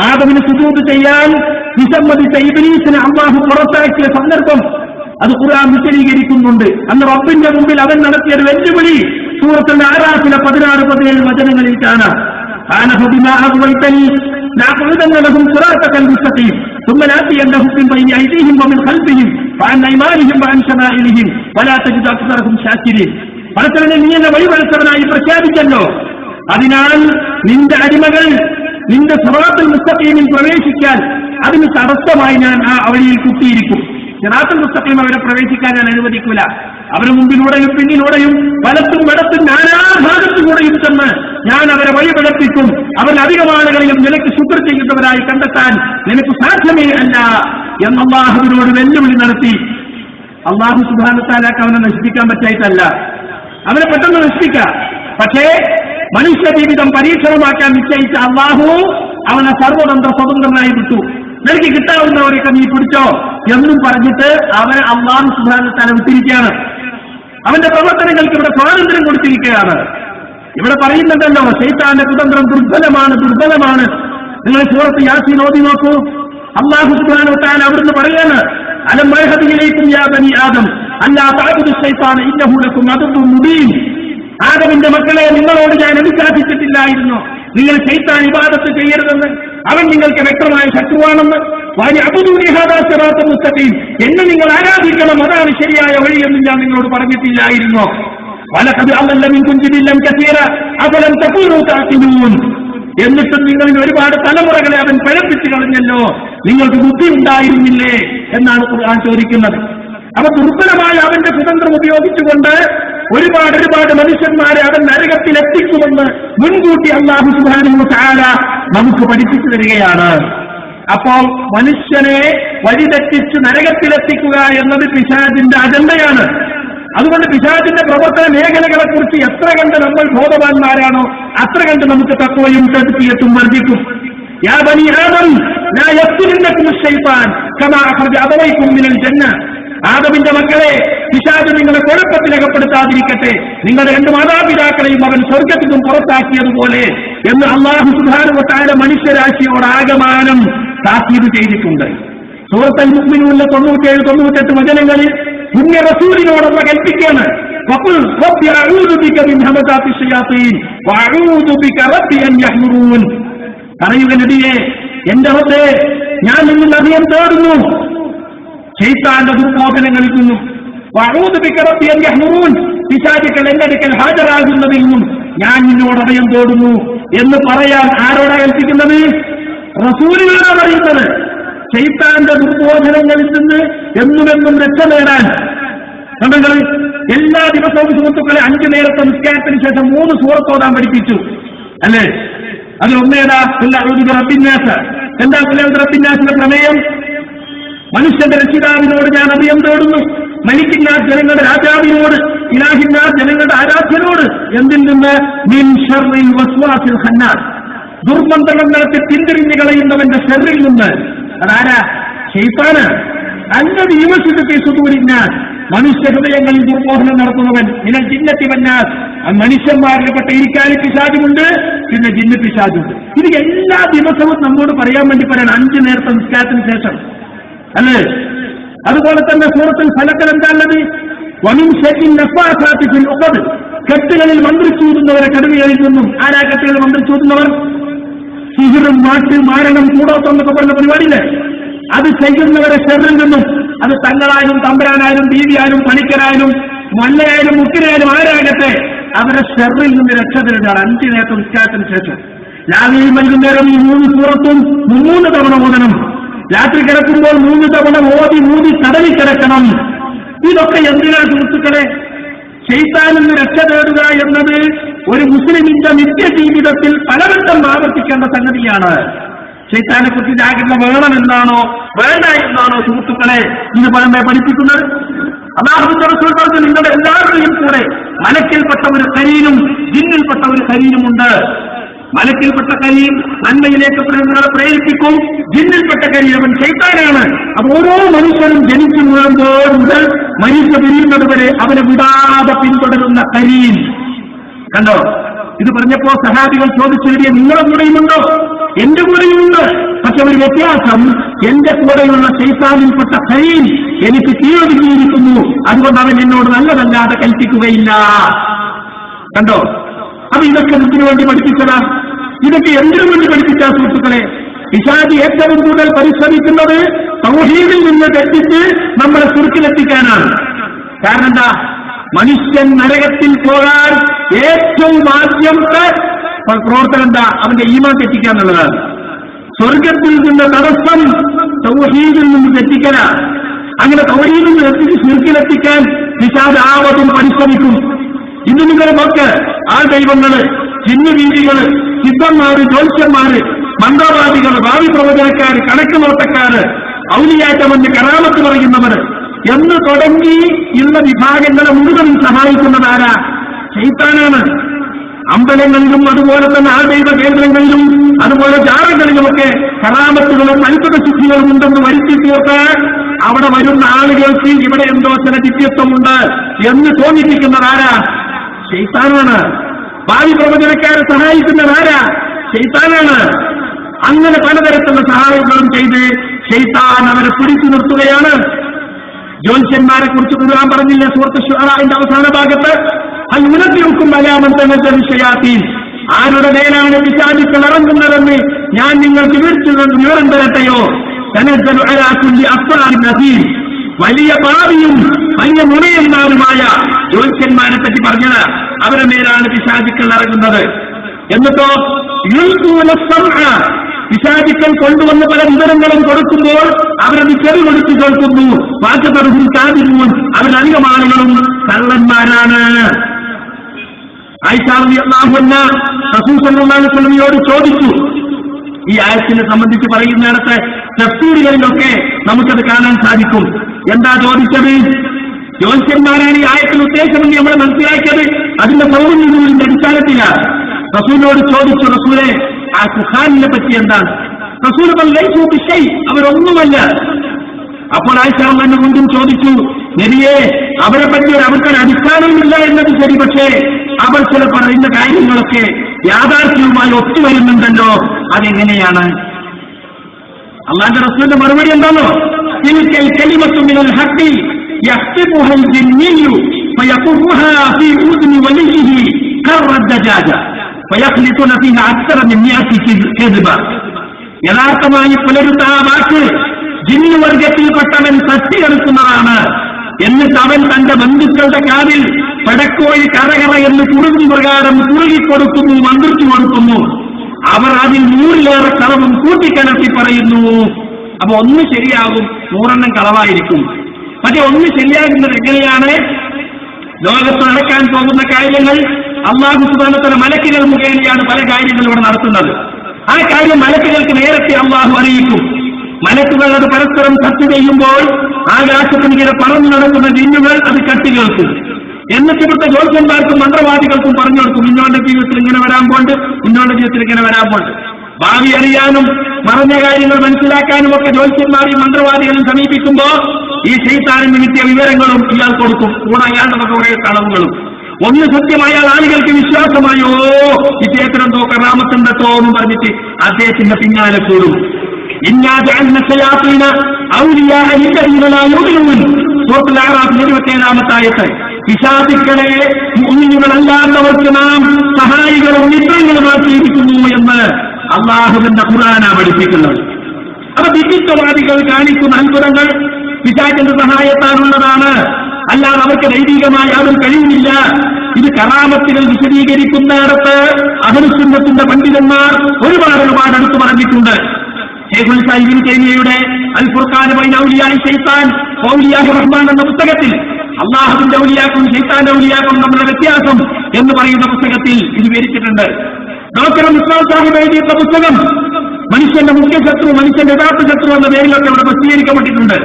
ആദമിന് സുജൂദ് ചെയ്യാൻ വിസമ്മതിച്ച ഇബ്ലീസിനെ അല്ലാഹു പുറത്താക്കിയ സന്ദർഭം അത് ഖുർആൻ വിശദീകരിക്കുന്നുണ്ട്. അന്ന് റബ്ബിന്റെ മുമ്പിൽ അവൻ നടത്തിയ ഒരു വെല്ലുവിളി സൂറത്തുൽ അറാഫിലെ 16-17 വചനങ്ങളിൽ കാണാം. لأقعدن لهم صراطك المستقيم ثم لآتينهم من بين أيديهم ومن خلفهم وعن أيمانهم وعن شمائلهم ولا تجد أكثرهم شاكرين. പടച്ചവനെ നീ എന്നെ വഴിവെളിച്ചവനായി പ്രഖ്യാപിച്ചല്ലോ, അതിനാൽ നിന്റെ അടിമകൾ നിന്റെ സിറാത്തുൽ മുസ്തഖീമിൽ പ്രവേശിക്കാൻ അതിന് തടസ്സമായി ഞാൻ ആ വഴിയിൽ കുത്തിയിരിക്കും. സിറാത്തുൽ മുസ്തഖീം അവരെ പ്രവേശിക്കാൻ ഞാൻ അനുവദിക്കൂല. അവരെ മുമ്പിലൂടെയും പിന്നിലൂടെയും വലത്തും ഇടത്തും നാനാഭാഗത്തുകൂടെയും ചെന്ന് ഞാൻ അവരെ വഴിപിഴപ്പിക്കും. അവരുടെ അധികം ആളുകളെയും നിനക്ക് ശുക്ർ ചെയ്യുന്നവരായി കണ്ടെത്താൻ നിനക്ക് സാധ്യമേ അല്ല എന്ന് അല്ലാഹുവിനോട് വെല്ലുവിളി നടത്തി. അല്ലാഹു സുബ്ഹാനഹു വ തആലക്ക് അവനെ നശിപ്പിക്കാൻ പറ്റായിട്ടല്ല, അവനെ പെട്ടെന്ന് നശിപ്പിക്കാം. പക്ഷേ മനുഷ്യ ജീവിതം പരീക്ഷണമാക്കാൻ നിശ്ചയിച്ച അല്ലാഹു അവനെ സർവതന്ത്ര സ്വതന്ത്രനായി വിട്ടു. നിനക്ക് കിട്ടാവുന്നവരൊക്കെ നീ പിടിച്ചോ എന്നും പറഞ്ഞിട്ട് അവനെ അല്ലാഹു സുബ്ഹാനഹു വ തആല വിട്ടിരിക്കുകയാണ്. അവന്റെ പ്രവർത്തനങ്ങൾക്ക് ഇവിടെ സ്വാതന്ത്ര്യം കൊടുത്തിരിക്കുകയാണ്. ഇവിടെ പറയുന്നുണ്ടല്ലോ, ശൈത്താന്റെ കുതന്ത്രം ദുർബലമാണ്. നിങ്ങൾ സൂറത്ത് യാസീൻ ഓതി നോക്കൂ. അല്ലാഹു സുബ്ഹാനഹു വ തആല അവിടുന്ന് പറയാണ്, അലം യഹ്ദിയിലൈക്കും യാ ബനി ആദം അല്ലാ തഅബുദു ശൈത്താന ഇന്നഹു ലക്കും അദുവ്വുൻ മുബീൻ. ആദമിന്റെ മക്കളെ, നിങ്ങളോട് ഞാൻ അനുശാസിച്ചിട്ടില്ലായിരുന്നു നിങ്ങൾ ശൈത്താൻ ഇബാദത്ത് ചെയ്യരുതെന്ന്? അവൻ നിങ്ങൾക്ക് വ്യക്തമായ ശത്രുവാണെന്ന്. എന്നെ നിങ്ങൾ ആരാധിക്കണം, അതാണ് ശരിയായ വഴിയെന്നും ഞാൻ നിങ്ങളോട് പറഞ്ഞിട്ടില്ലായിരുന്നോ? എന്നിട്ടും നിങ്ങളിൽ ഒരുപാട് തലമുറകളെ അവൻ പിഴപ്പിച്ചു കളഞ്ഞല്ലോ, നിങ്ങൾക്ക് ബുദ്ധി ഉണ്ടായിരുന്നില്ലേ എന്നാണ് ഖുർആൻ ചോദിക്കുന്നത്. അപ്പൊ ദുർബലമായ അവന്റെ കുതന്ത്രം ഉപയോഗിച്ചുകൊണ്ട് ഒരുപാട് മനുഷ്യന്മാരെ അവൻ നരകത്തിലെത്തിക്കുമെന്ന് മുൻകൂട്ടി അല്ലാഹു സുബ്ഹാനഹു വ തആല നമുക്ക് പഠിപ്പിച്ചു തരികയാണ്. അപ്പോൾ മനുഷ്യനെ വഴിതെറ്റിച്ച് നരകത്തിലെത്തിക്കുക എന്നത് പിശാചിന്റെ അജണ്ടയാണ്. അതുകൊണ്ട് പിശാചിന്റെ പ്രവർത്തന മേഖലകളെ കുറിച്ച് എത്ര കണ്ട് നമ്മൾ ബോധവാന്മാരാണോ അത്ര കണ്ട് നമുക്ക് തഖ്വയും തദ്ഖിയത്തും വർദ്ധിക്കും. യാ ബനി ആദം ലാ യഫ്തിനന്നകും ശൈത്താൻ കമാ അഖ്റജ അബവൈകും മിനൽ ജന്ന. ആദമിന്റെ മക്കളെ, പിശാച് നിങ്ങളെ കുഴപ്പത്തിലകപ്പെടുത്താതിരിക്കട്ടെ, നിങ്ങളുടെ 2 മാതാപിതാക്കളെയും അവൻ സ്വർഗ്ഗത്തിൽ നിന്നും പുറത്താക്കിയതുപോലെ എന്ന് അല്ലാഹു സുബ്ഹാനഹു വ തആല മനുഷ്യരാശിയോട് ആകമാനം താക്കീത് ചെയ്തിട്ടുണ്ട്. സൂറത്തുൽ മുഅ്മിനൂനിലെ 97-98 വചനങ്ങളിൽ പുണ്യ റസൂലിനോടുള്ള കൽപ്പിക്കുകയാണ്, വഖുൽ റബ്ബി അഊദു ബിക മിൻ ഹമസാത്തി ശയാത്തീൻ വഅഊദു ബിക റബ്ബി അൻ യഹ്ദുറൂൻ. പറയുക നബിയേ, എന്റെ റബ്ബേ, ഞാൻ നിന്നിൽ അഭയം തേടുന്നു ശൈത്താന്റെ ദുർബോധനങ്ങളിൽ നിന്നും, വഅഊദു ബിക റബ്ബി അൻ യഹ്ദുറൂൻ, പിശാചുക്കൾ എന്റെ അടുക്കൽ ഹാജരാകുന്നതിൽ നിന്നും ഞാൻ നിന്നോട് അഭയം തേടുന്നു എന്ന് പറയാൻ ആരോടാ ഏൽപ്പിക്കുന്നത്? റസൂലിനോടാ പറയുന്നത്. ശൈത്താന്റെ ദുർബോധനങ്ങളിൽ നിന്ന് എന്നുമെന്നും രക്ഷ നേടാൻ നമ്മൾ എല്ലാ ദിവസവും സുഹൃത്തുക്കളെ 5 നേരത്തെ നിസ്കാരത്തിന് ശേഷം 3 സൂറത്ത് ഓതാൻ പഠിപ്പിച്ചു, അല്ലേ? അതിൽ ഒന്നേതാ? റബ്ബിന്നാസ്. എന്താ റബ്ബിന്നാസിന്റെ പ്രമേയം? മനുഷ്യന്റെ രക്ഷിതാവിനോട് ഞാൻ അഭയം തേടുന്നു, മലിക്കിന്നാസ് ജനങ്ങളുടെ രാജാവിനോട്, ഇലാഹിന്നാസ് ജനങ്ങളുടെ ആരാധ്യനോട്. എന്തിൽ നിന്ന്? മിൻ ശർറിൽ വസ്വാസിൽ ഖന്നാസ്, ദുർമന്ത്രങ്ങളെ പിന്തിരിഞ്ഞു കളയുന്നവന്റെ ഷർറിൽ നിന്ന്. അതാരാ? ശൈത്താന്. അല്ലദീ യുവസ്വിസു ഫീ സുദൂരിന്നാസ്, മനുഷ്യ ഹൃദയങ്ങളിൽ ദുർബോധനം നടത്തുന്നവൻ. മിനൽ ജിന്നത്തി വന്നാസ്, മനുഷ്യന്മാരിൽപ്പെട്ട ഇരിക്കാലി പിശാചുമുണ്ട്, പിന്നെ ജിന്ന് പിശാചുണ്ട്. ഇത് എല്ലാ ദിവസവും നമ്മോട് പറയാൻ വേണ്ടി പറയാൻ 5 നേരത്തെ നിസ്കാരത്തിന് ശേഷം, അല്ലേ? അതുപോലെ തന്നെ സൂറത്തുൽ ഫലഖിൽ എന്താണുള്ളത്? വമിൻ ശർരിൻ നഫ്ഫാസാത്തി ഫിൽ ഉഖദ്, കെട്ടുകളിൽ മന്ത്രിച്ചൂതുന്നവരെ കടുവകളിൽ നിന്നും. ആരാ കെട്ടുകളിൽ മന്ത്രിച്ചൂതുന്നവർ? സിഹിറും മാരണം കൂടോത്തെന്നൊക്കെ പറഞ്ഞ പരിപാടിയില്ലേ, അത് ചെയ്യുന്നവരെ ഷർറിൽ നിന്നും. അത് തങ്ങളായാലും തമ്പരാനായാലും ബീവിയായാലും പണിക്കരായാലും മല്ലയായാലും മുക്കിനായാലും ആരാകട്ടെ, അവരെ ഷർറിൽ നിന്ന് രക്ഷ തേടുകയാണ് 5 നേരത്തെ നിസ്കാരത്തിന് ശേഷം. രാവിലെയും വൈകുന്നേരം ഈ 3 സൂറത്തും 3 തവണ ഓതണം. രാത്രി കിടക്കുമ്പോൾ 3 തവണ ഓതി കടലിൽ കിടക്കണം. ഇതൊക്കെ എന്തിനാ സുഹൃത്തുക്കളെ? ശൈത്താനിൽ നിന്ന് രക്ഷ തേടുക എന്നത് ഒരു മുസ്ലിമിന്റെ നിത്യജീവിതത്തിൽ പലവട്ടം ആവർത്തിക്കേണ്ട സംഗതിയാണ്. ശൈത്താനെ കുറിച്ച് ജാഗ്രത വേണമെന്നാണോ വേണ്ട എന്നാണോ സുഹൃത്തുക്കളെ ഇത് പഠിപ്പിക്കുന്നത്? അല്ലാഹുവിന്റെ റസൂൽ പറഞ്ഞു, നിങ്ങളുടെ എല്ലാവരുടെയും കൂടെ മലക്കിൽപ്പെട്ട ഒരു കരീനും ജിന്നിൽപ്പെട്ട ഒരു കരീനുമുണ്ട്. മലക്കിൽപ്പെട്ട കരീം നന്മയിലേക്ക് നിങ്ങളെ പ്രേരിപ്പിക്കും, ജിന്നിൽപ്പെട്ട കരീം അവൻ ശൈത്താനാണ്. അപ്പൊ ഓരോ മനുഷ്യനും ജനിച്ചു വീഴുമ്പോൾ മുതൽ മനുഷ്യ പിരിയുന്നത് വരെ അവനെ വിടാതെ പിന്തുടരുന്ന കരീം. കണ്ടോ? ഇത് പറഞ്ഞപ്പോ സഹാബികൾ ചോദിച്ചെഴുതിയ നിങ്ങളുടെ കൂടെയുമുണ്ടോ? എന്റെ കൂടെയുമുണ്ട്. പക്ഷെ ഒരു വ്യത്യാസം, എന്റെ കൂടെയുള്ള ശൈത്താനിൽപ്പെട്ട കരീം എനിക്ക് കീഴൊതുങ്ങിയിരിക്കുന്നു, അതുകൊണ്ട് അവൻ എന്നോട് നല്ലതല്ലാതെ കൽപ്പിക്കുകയില്ല. കണ്ടോ? അപ്പൊ ഇതൊക്കെ എന്തിനു വേണ്ടി പഠിപ്പിച്ചതാ? ഇതൊക്കെ എന്തിനു വേണ്ടി പഠിപ്പിച്ച സുഹൃത്തുക്കളെ? പിശാച് ഏറ്റവും കൂടുതൽ പരിശ്രമിക്കുന്നത് തൗഹീദിൽ നിന്ന് തെറ്റിച്ച് നമ്മളെ സുർക്കിലെത്തിക്കാനാണ്. കാരണം എന്താ? മനുഷ്യൻ നരകത്തിൽ പോകാൻ ഏറ്റവും ആദ്യത്തെ പ്രവർത്തനം എന്താ? അവന്റെ ഈമാൻ തെറ്റിക്കാന്നുള്ളതാണ്. സ്വർഗത്തിൽ നിന്ന് തടസ്സം തൗഹീദിൽ നിന്ന് തെറ്റിക്കല. അങ്ങനെ തൗഹീദിൽ നിന്ന് എത്തിച്ച് സുർക്കിലെത്തിക്കാൻ പിശാച് ആവതും പരിശ്രമിക്കും. ഇന്ന് നിങ്ങൾ നോക്ക്, ആ ദൈവങ്ങള്, ചിഹ്നവീതികള്, സിദ്ധന്മാര്, ജ്യോത്സ്യന്മാര്, മന്ത്രവാദികള്, ഭാവി പ്രവചനക്കാര്, കണക്ക് നോട്ടക്കാര്, ഔലിയാറ്റമെന്ന് കറാമത്ത് പറയുന്നവര് എന്ന് തുടങ്ങി ഉള്ള വിഭാഗങ്ങളെ മുഴുവൻ സഹായിക്കുന്നത് ആരാ? ശൈത്താനാണ്. അമ്പലങ്ങളിലും അതുപോലെ തന്നെ ആ ദൈവ കേന്ദ്രങ്ങളിലും അതുപോലെ ജാറകളിലുമൊക്കെ കറാമത്തുകളും അത്ഭുത സിദ്ധികളും ഉണ്ടെന്ന് വരുത്തി തീർത്ത് അവിടെ വരുന്ന ആളുകൾക്ക് ഇവിടെ എന്തോ ചില ദിവ്യത്വമുണ്ട് എന്ന് തോന്നിപ്പിക്കുന്നത് ആരാ? ശൈത്താനാണ്. ഭാവി പ്രവചനക്കാരെ സഹായിക്കുന്നത് ആരാ? ശൈത്താനാണ്. അങ്ങനെ പലതരത്തിലുള്ള സഹായങ്ങളും ചെയ്ത് ശൈത്താൻ അവരെ പിടിച്ചു നിർത്തുകയാണ്. ജ്യോത്സ്യന്മാരെ കുറിച്ച് ഖുർആൻ പറഞ്ഞില്ല സൂറത്ത് ശുഅറാന്റെ അവസാന ഭാഗത്ത്? അൽമുനബ്ബിഉക്കും അലാ മൻ തനസ്സലു ശയാത്തീൻ, ആരുടെ മേലാണ് പിശാചുക്കൾ ഇറങ്ങുന്നതെന്ന് ഞാൻ നിങ്ങൾക്ക് വിവരം തരട്ടെയോ? തനസ്സലു അലാ കുല്ലി അഫ്സാരിൻ നസീർ, വലിയ പാപിയും വലിയ നുണയന്മാരുമായ ജ്യോത്സ്യന്മാരെ പറ്റി പറഞ്ഞത് അവരുടെ മേലാണ് പിശാചുക്കൾ ഇറങ്ങുന്നത്. എന്നിട്ടോ യുൽഖൂന സമഅ, പിശാചുക്കൾ കൊണ്ടുവന്ന് പല വിവരങ്ങളും കൊടുക്കുമ്പോൾ അവരത് ചെവി കൊടുത്തു കേൾക്കുന്നു. വാചകർഹും കാദിബൂൻ, അവരധികം ആളുകളും കള്ളന്മാരാണ്. ആയിഷ റളിയല്ലാഹു അൻഹാ റസൂൽ സല്ലല്ലാഹു അലൈഹി വസല്ലമയോട് ചോദിച്ചു. ഈ ആയത്തിനെ സംബന്ധിച്ച് പറയുന്നിടത്ത് തഫ്സീറുകളിലൊക്കെ നമുക്കത് കാണാൻ സാധിക്കും. എന്താ ചോദിച്ചത്? ജ്യോത്സ്യന്മാരാണ് ഈ ആയത്തിന് ഉദ്ദേശമെന്ന് നമ്മൾ മനസ്സിലാക്കിയത് അതിന്റെ സൗകര്യത്തിന്റെ അടിസ്ഥാനത്തിലാണ്. റസൂലിനോട് ചോദിച്ചു, റസൂലെ ആ കുഹാനിനെ പറ്റി എന്താണ്? റസൂൽ പറഞ്ഞു, അവരൊന്നുമല്ല. അപ്പോൾ ആയിഷ റളിയല്ലാഹു വീണ്ടും ചോദിച്ചു, നബിയെ, അവരെ പറ്റി അവർക്കൊരു അടിസ്ഥാനമില്ല എന്നത് ശരി, പക്ഷേ അവർ ചില പറയുന്ന കാര്യങ്ങളൊക്കെ യാഥാർത്ഥ്യവുമായി ഒത്തുവരുന്നുണ്ടല്ലോ, അതെങ്ങനെയാണ്? അല്ലാഹുവിന്റെ റസൂലിന്റെ മറുപടി എന്താണോ? തിൽകൽ കലിമത്തു മിനൽ ഹഖ് യഹ്തിബുഹൽ ജിന്നിയ്യു ഫയഖുറുഹാ ഫീ ഉദ്നി വലിയിഹി കർറദ്ദജാജ ഫയഖ്ലിതുന ഫീഹാ അക്സറ മിൻ മിഅത്തി കദിബ. യഥാർത്ഥമായി പുലരുന്ന ആ വാക്ക് ജിന്നുവർഗത്തിൽപ്പെട്ടവൻ തട്ടിയെടുക്കുന്നതാണ്. എന്നിട്ട് അവൻ തന്റെ ബന്ധുക്കളുടെ കാതിൽ പടക്കോഴി കറകറ എന്ന് കുറുകും പ്രകാരം കുറുകിക്കൊടുക്കുന്നു, മന്ത്രിച്ചു കൊടുക്കുന്നു. അവർ അതിൽ 100-ലേറെ കളവും കൂട്ടിക്കലർത്തി പറയുന്നു. അപ്പൊ ഒന്ന് ശരിയാകും, 100 കളവായിരിക്കും. പക്ഷെ ഒന്ന് ശരിയാകുന്നത് എങ്ങനെയാണ്? ലോകത്ത് നടക്കാൻ പോകുന്ന കാര്യങ്ങൾ അല്ലാഹു സുബ്ഹാനഹു വ തആല മലക്കുകൾ മുഖേനയാണ് പല കാര്യങ്ങളും ഇവിടെ നടത്തുന്നത്. ആ കാര്യം മലക്കുകൾക്ക് നേരത്തെ അല്ലാഹു അറിയിക്കും. മലക്കുകൾ അത് പരസ്പരം ചർച്ച ചെയ്യുമ്പോൾ ആകാശത്തിനിങ്ങനെ പറന്നു നടക്കുന്ന ജിന്നുകൾ അത് കട്ടി കേൾക്കും. എന്നിട്ട് ഇവിടുത്തെ ജ്യോത്സ്യന്മാർക്കും മന്ത്രവാദികൾക്കും പറഞ്ഞു കൊടുക്കും, ഇന്നോന്റെ ജീവിതത്തിൽ ഇങ്ങനെ വരാൻ പോണ്ട്, ഇന്നോന്റെ ജീവിതത്തിൽ ഇങ്ങനെ വരാൻ പോണ്ട്. ഭാവി അറിയാനും മറഞ്ഞ കാര്യങ്ങൾ മനസ്സിലാക്കാനും ഒക്കെ ജ്യോത്സ്യന്മാരെയും മന്ത്രവാദികളും സമീപിക്കുമ്പോ ഈ ശൈത്താനിന് കിട്ടിയ വിവരങ്ങളും ഇയാൾ കൊടുക്കും. കൂടെ അയാളുടെ ഒക്കെ കുറെ കളവുകളും. ഒന്ന് സത്യമായാൽ ആളുകൾക്ക് വിശ്വാസമായോ ഇദ്ദേഹത്തിനെന്തോ കറാമത്തുണ്ടോ എന്നും പറഞ്ഞിട്ട് അദ്ദേഹത്തിന്റെ പിന്നാലെ കൂടും. പിശാചുക്കളെ മുഅ്മിനീങ്ങളല്ലാത്തവർക്ക് നാം സഹായികളും മിത്രങ്ങളുമാക്കിയിരിക്കുന്നു എന്ന് അല്ലാഹുവിന്റെ ഖുർആനാ പഠിപ്പിക്കുന്നത്. അപ്പൊ വിചിത്രവാദികൾ കാണിക്കുന്ന അത്ഭുതങ്ങൾ പിശാചിന്റെ സഹായത്താലുള്ളതാണ്, അല്ലാതെ അവർക്ക് ദൈവികമായി യാതൊരു കഴിവില്ല. ഇത് കറാമത്തുകൾ വിശദീകരിക്കുന്നിടത്ത് അഹ്ലുസുന്നത്തിന്റെ പണ്ഡിതന്മാർ ഒരുപാട് എടുത്തു പറഞ്ഞിട്ടുണ്ട്. ശൈഖുൽ ഇസ്ലാം ഇബ്നു തൈമിയ്യയുടെ അൽ ഫുർഖാൻ ബൈന ഔലിയാഇ ശൈത്താൻ വ ഔലിയാഇ റഹ്മാൻ എന്ന പുസ്തകത്തിൽ അല്ലാഹുവിന്റെ ഔലിയാക്കും ശൈത്താന്റെ ഔലിയാക്കും തമ്മിലുള്ള വ്യത്യാസം എന്ന് പറയുന്ന പുസ്തകത്തിൽ ഇത് വിവരിച്ചിട്ടുണ്ട്. ഡോക്ടർ മുസ്താഫ സാഹിബ് എഴുതിയിട്ടുള്ള പുസ്തകം മനുഷ്യന്റെ മുഖ്യ ശത്രു, മനുഷ്യന്റെ യഥാർത്ഥ ശത്രു എന്ന പേരിലൊക്കെ ഇവിടെ പ്രസിദ്ധീകരിക്കപ്പെട്ടിട്ടുണ്ട്.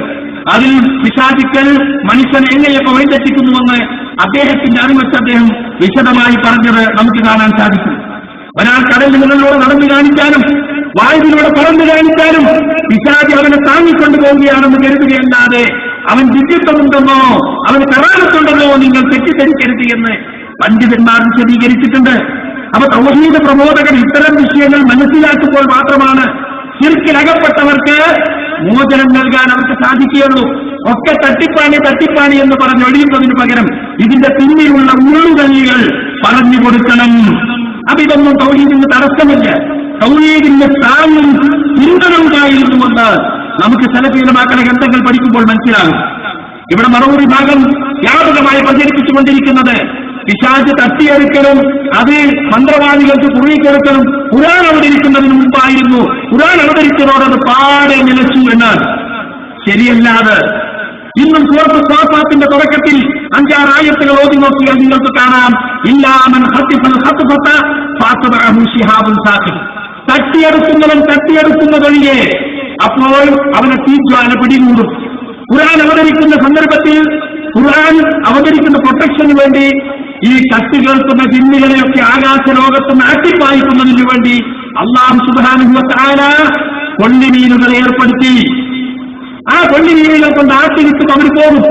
അതിൽ പിശാചുക്കൾ മനുഷ്യനെ എങ്ങനെയൊക്കെ വഴിതെറ്റിക്കുന്നുവെന്ന് അദ്ദേഹത്തിന്റെ അറിവച്ച് അദ്ദേഹം വിശദമായി പറഞ്ഞത് നമുക്ക് കാണാൻ സാധിക്കും. ഒരാൾ കടലിൽ മുകളിലൂടെ നടന്നു കാണിച്ചാലും വായുവിലൂടെ പറന്നു കാണിച്ചാലും പിശാച് അവനെ താങ്ങിക്കൊണ്ടു പോവുകയാണെന്ന് കരുതുകയല്ലാതെ അവൻ വിദ്യുത്വമുണ്ടെന്നോ അവന് കറാമത്തുണ്ടെന്നോ നിങ്ങൾ തെറ്റിദ്ധരിക്കരുത് എന്ന് പണ്ഡിതന്മാർ വിശദീകരിച്ചിട്ടുണ്ട്. അപ്പൊ തൗഹീദ് പ്രബോധകർ ഇത്തരം വിഷയങ്ങൾ മനസ്സിലാക്കുമ്പോൾ മാത്രമാണ് ശിർക്കിലകപ്പെട്ടവർക്ക് മോചനം നൽകാൻ അവർക്ക് സാധിക്കുകയുള്ളൂ. ഒക്കെ തട്ടിപ്പാണി എന്ന് പറഞ്ഞൊഴിയുന്നതിന് പകരം ഇതിന്റെ പിന്നിലുള്ള ഉള്ളുകല്ലികൾ പറഞ്ഞു കൊടുക്കണം. അപ്പൊ ഇതൊന്നും തൗഹീദിന് തടസ്സമില്ല. തൗഹീദിന്റെ സ്ഥാനം പിന്തുണയുണ്ടായിരുന്നുകൊണ്ട് നമുക്ക് സലഫീയമാക്കുന്ന ഗ്രന്ഥങ്ങൾ പഠിക്കുമ്പോൾ മനസ്സിലാകും. ഇവിടെ മറുപടി ഭാഗം വ്യാപകമായി പ്രചരിപ്പിച്ചുകൊണ്ടിരിക്കുന്നത് പിശാച് തട്ടിയെടുക്കലും അത് മന്ത്രവാദികൾക്ക് കുറുകിക്കെടുക്കലും ഖുർആൻ അവതരിക്കുന്നതിന് മുമ്പായിരുന്നു. ഖുർആൻ അവതരിച്ചതോടത് പാടെ നിലച്ചു എന്നാണ്. ശരിയല്ലാതെ ഇന്നും സൂറത്ത് സ്വാഫാത്തിന്റെ തുടക്കത്തിൽ 5-6 ആയത്തുകൾ ഓതി നോക്കിയാൽ നിങ്ങൾക്ക് കാണാം, ഇല്ലാമൻ ഖത്തിഫൽ ഖത്ഫത ഫഅത്ബഅഹു ശിഹാബുൻ സാഖിബ്. തട്ടിയെടുക്കുന്നവൻ തട്ടിയെടുക്കുന്നതൊഴികെ അപ്പോൾ അവനെ തീജ്വാല പിടികൂടും. ഖുർആൻ അവതരിക്കുന്ന സന്ദർഭത്തിൽ ഖുർആൻ അവതരിക്കുന്ന പ്രൊട്ടക്ഷന് വേണ്ടി ഈ കത്തി കേൾക്കുന്ന ജിന്നുകളെയൊക്കെ ആകാശ ലോകത്ത് നാട്ടിപ്പായിക്കുന്നതിന് വേണ്ടി അല്ലാഹു സുബ്ഹാനഹു വ തആല കൊള്ളിമീനുകളെ ഏർപ്പെടുത്തി. ആ കൊള്ളിമീനുകൾ കൊണ്ട് ആട്ടിവിട്ട് അവർ പോകും.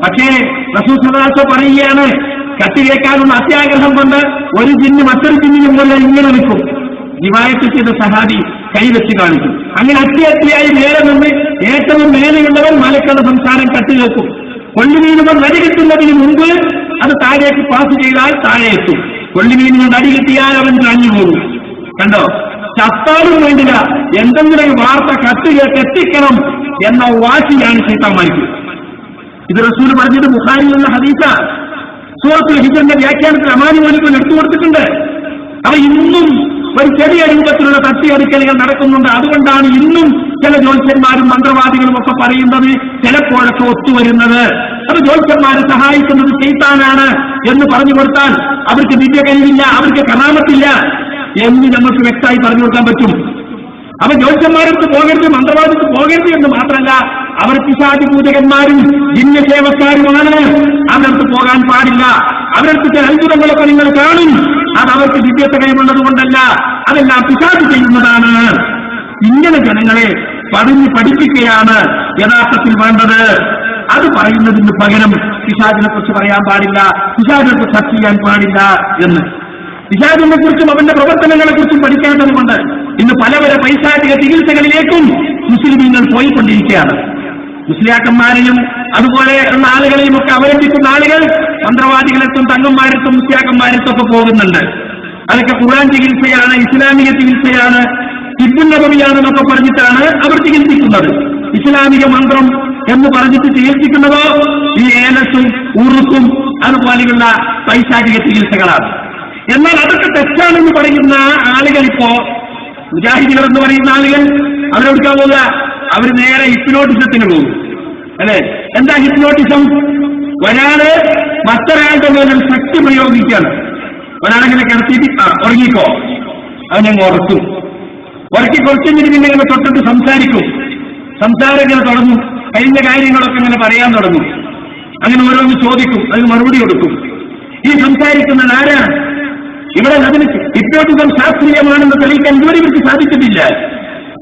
പക്ഷേ റസൂൽ സല്ലല്ലാഹു അലൈഹി വസല്ലം പറയുകയാണ്, കത്തി കേൾക്കാനുള്ള അത്യാഗ്രഹം കൊണ്ട് ഒരു ജിന്ന് മറ്റൊരു ജിന്നിനും പോലെ ഇങ്ങനെ നിൽക്കും. റിവായത്ത് ചെയ്ത സഹാബി കൈവച്ച് കാണിക്കും. അങ്ങനെ അത്തിയായി മേലെ നിന്ന് ഏറ്റവും മേലെയുള്ളവൻ മലക്കളുടെ സംസാരം കത്തിവെക്കും. കൊള്ളിമീനുകൾ നടി കിട്ടുന്നതിന് മുമ്പ് അത് താഴേക്ക് പാസ് ചെയ്താൽ താഴെ എത്തും. കൊള്ളിമീനുകൾ നടി കിട്ടിയാൽ അവൻ കാഞ്ഞു പോകും. കണ്ടോ, ചത്താലും വേണ്ടില്ല, എന്തെങ്കിലും വാർത്ത എത്തിക്കണം എന്ന വാശിയാണ് ശൈത്താന്മാർക്ക്. ഇത് റസൂൽ പറഞ്ഞത് ബുഖാരിയിലുള്ള ഹദീസ. സൂറത്തുൽ ഹിജ്റിന്റെ വ്യാഖ്യാനത്തിൽ അമാനി മോനിപ്പോൾ എടുത്തു കൊടുത്തിട്ടുണ്ട്. അവ ഇന്നും ഒരു ചെറിയ രൂപത്തിലുള്ള തട്ടിയെടുക്കലുകൾ നടക്കുന്നുണ്ട്. അതുകൊണ്ടാണ് ഇന്നും ചില ജ്യോത്സ്യന്മാരും മന്ത്രവാദികളും ഒക്കെ പറയുന്നത് ചിലപ്പോഴൊക്കെ ഒത്തുവരുന്നത്. അത് ജ്യോത്സ്യന്മാരെ സഹായിക്കുന്നത് ശൈത്താനാണ് എന്ന് പറഞ്ഞു കൊടുത്താൽ അവർക്ക് ദിവ്യ കഴിവില്ല, അവർക്ക് കറാമത്തില്ല എന്ന് നമുക്ക് വ്യക്തമായി പറഞ്ഞു കൊടുക്കാൻ പറ്റും. അവ ജ്യോത്സ്യന്മാരടുത്ത് പോകരുത്, മന്ത്രവാദിക്ക് പോകരുത് എന്ന് മാത്രമല്ല, അവർ പിശാചി പൂജകന്മാരും ജിന്നസേവക്കാരുമാണ്. അവരടുത്ത് പോകാൻ പാടില്ല. അവരടുത്ത് ചില അത്ഭുതങ്ങളൊക്കെ നിങ്ങൾ കാണും. അത് അവർക്ക് ദിവ്യത്വ കഴിവുള്ളത് കൊണ്ടല്ല, അതെല്ലാം പിശാച് ചെയ്യുന്നതാണ്. ഇങ്ങനെ ജനങ്ങളെ പഠിപ്പിക്കുകയാണ് യഥാർത്ഥത്തിൽ വേണ്ടത്. അത് പറയുന്നതിന് പകരം പിശാചിനെ കുറിച്ച് പറയാൻ പാടില്ല, പിശാചിനെ കുറിച്ച് ചർച്ച ചെയ്യാൻ പാടില്ല എന്ന്. പിശാചിനെ കുറിച്ചും അവന്റെ പ്രവർത്തനങ്ങളെ കുറിച്ചും പഠിക്കേണ്ടതുകൊണ്ട് ഇന്ന് പല പൈശാചിക ചികിത്സകളിലേക്കും മുസ്ലിമീങ്ങൾ പോയിക്കൊണ്ടിരിക്കുകയാണ്. മുസ്ലിയാക്കന്മാരെയും അതുപോലെ ഉള്ള ആളുകളെയും ഒക്കെ അവലംബിക്കുന്ന ആളുകൾ മന്ത്രവാദികളെത്തും തങ്ങന്മാരെത്തും മുസ്ലിയാക്കന്മാരെത്തും ഒക്കെ പോകുന്നുണ്ട്. അതൊക്കെ ഖുർആൻ ചികിത്സയാണ്, ഇസ്ലാമിക ചികിത്സയാണ്, തിബ്ബുൻ നബവിയാണെന്നൊക്കെ പറഞ്ഞിട്ടാണ് അവർ ചികിത്സിക്കുന്നത്. ഇസ്ലാമിക മന്ത്രം എന്ന് പറഞ്ഞിട്ട് ചികിത്സിക്കുന്നതോ ഈ ഏലസും ഉറുക്കും അതുപോലെയുള്ള പൈശാചിക ചികിത്സകളാണ്. എന്നാൽ അതൊക്കെ തെറ്റാണെന്ന് പറയുന്ന ആളുകൾ ഇപ്പോ മുജാഹിദുകൾ എന്ന് പറയുന്ന ആളുകൾ അവരെടുക്കാൻ പോവുക, അവർ നേരെ ഹിപ്നോട്ടിസത്തിന് പോകും. അല്ലെ? എന്താ ഹിപ്നോട്ടിസം? ഒരാള് മറ്റൊരാളുടെ മേലും ശക്തി പ്രയോഗിക്കുകയാണ്. ഒരാളെങ്ങനെ കിടത്തിയിട്ട് ഉറങ്ങിക്കോ, അവനങ്ങ് ഉറക്കും. ഉറക്കി കുറച്ചെങ്കിലും പിന്നെ ഇങ്ങനെ തൊട്ടിട്ട് സംസാരിക്കും. സംസാരം ഇങ്ങനെ തുടങ്ങും, കഴിഞ്ഞ കാര്യങ്ങളൊക്കെ ഇങ്ങനെ പറയാൻ തുടങ്ങും. അങ്ങനെ ഓരോന്ന് ചോദിക്കും, അതിന് മറുപടി കൊടുക്കും. ഈ സംസാരിക്കുന്നത് ആരാണ്? ഇവിടെ അതിന് ഹിപ്നോട്ടിസം ശാസ്ത്രീയമാണെന്ന് തെളിയിക്കാൻ ഇതുവരെ ഇവർക്ക് സാധിച്ചിട്ടില്ല.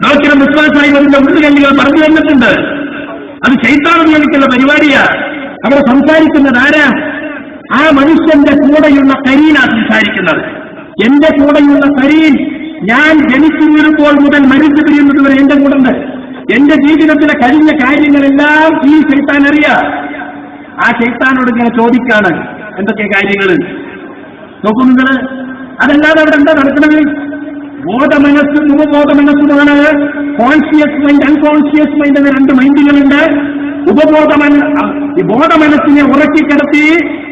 ഡോക്ടർ വിശ്വാസമായി അതിന്റെ ഉള്ളുകല്ലുകൾ പറഞ്ഞു തന്നിട്ടുണ്ട്. അത് ശൈത്താനെന്ന് വിളിക്കുന്ന പരിപാടിയാ. അവിടെ സംസാരിക്കുന്നത് ആരാ? ആ മനുഷ്യന്റെ കൂടെയുള്ള കരീനാ സംസാരിക്കുന്നത്. എന്റെ കൂടെയുള്ള കരീൻ ഞാൻ ജനിച്ചു വീഴുമ്പോൾ മുതൽ മരിച്ചു പിരിയുന്നത് വരെ എന്റെ കൂടെ ഉണ്ട്. എന്റെ ജീവിതത്തിലെ കഴിഞ്ഞ കാര്യങ്ങളെല്ലാം ഈ ശൈത്താൻ അറിയാം. ആ ശൈത്താനോട് ഇങ്ങനെ ചോദിക്കാണ് എന്തൊക്കെ കാര്യങ്ങൾ നോക്കൂ നിങ്ങൾ. അതല്ലാതെ അവിടെ എന്താ നടക്കുന്നത്? ബോധമനസ്സും ഉപബോധമനസ്സുമാണ്. കോൺഷ്യസ് മൈൻഡ്, അൺകോൺഷ്യസ് മൈൻഡ് എന്ന രണ്ട് മൈൻഡുകളുണ്ട്. ബോധമനസ്സിനെ ഉറക്കിക്കിടത്തി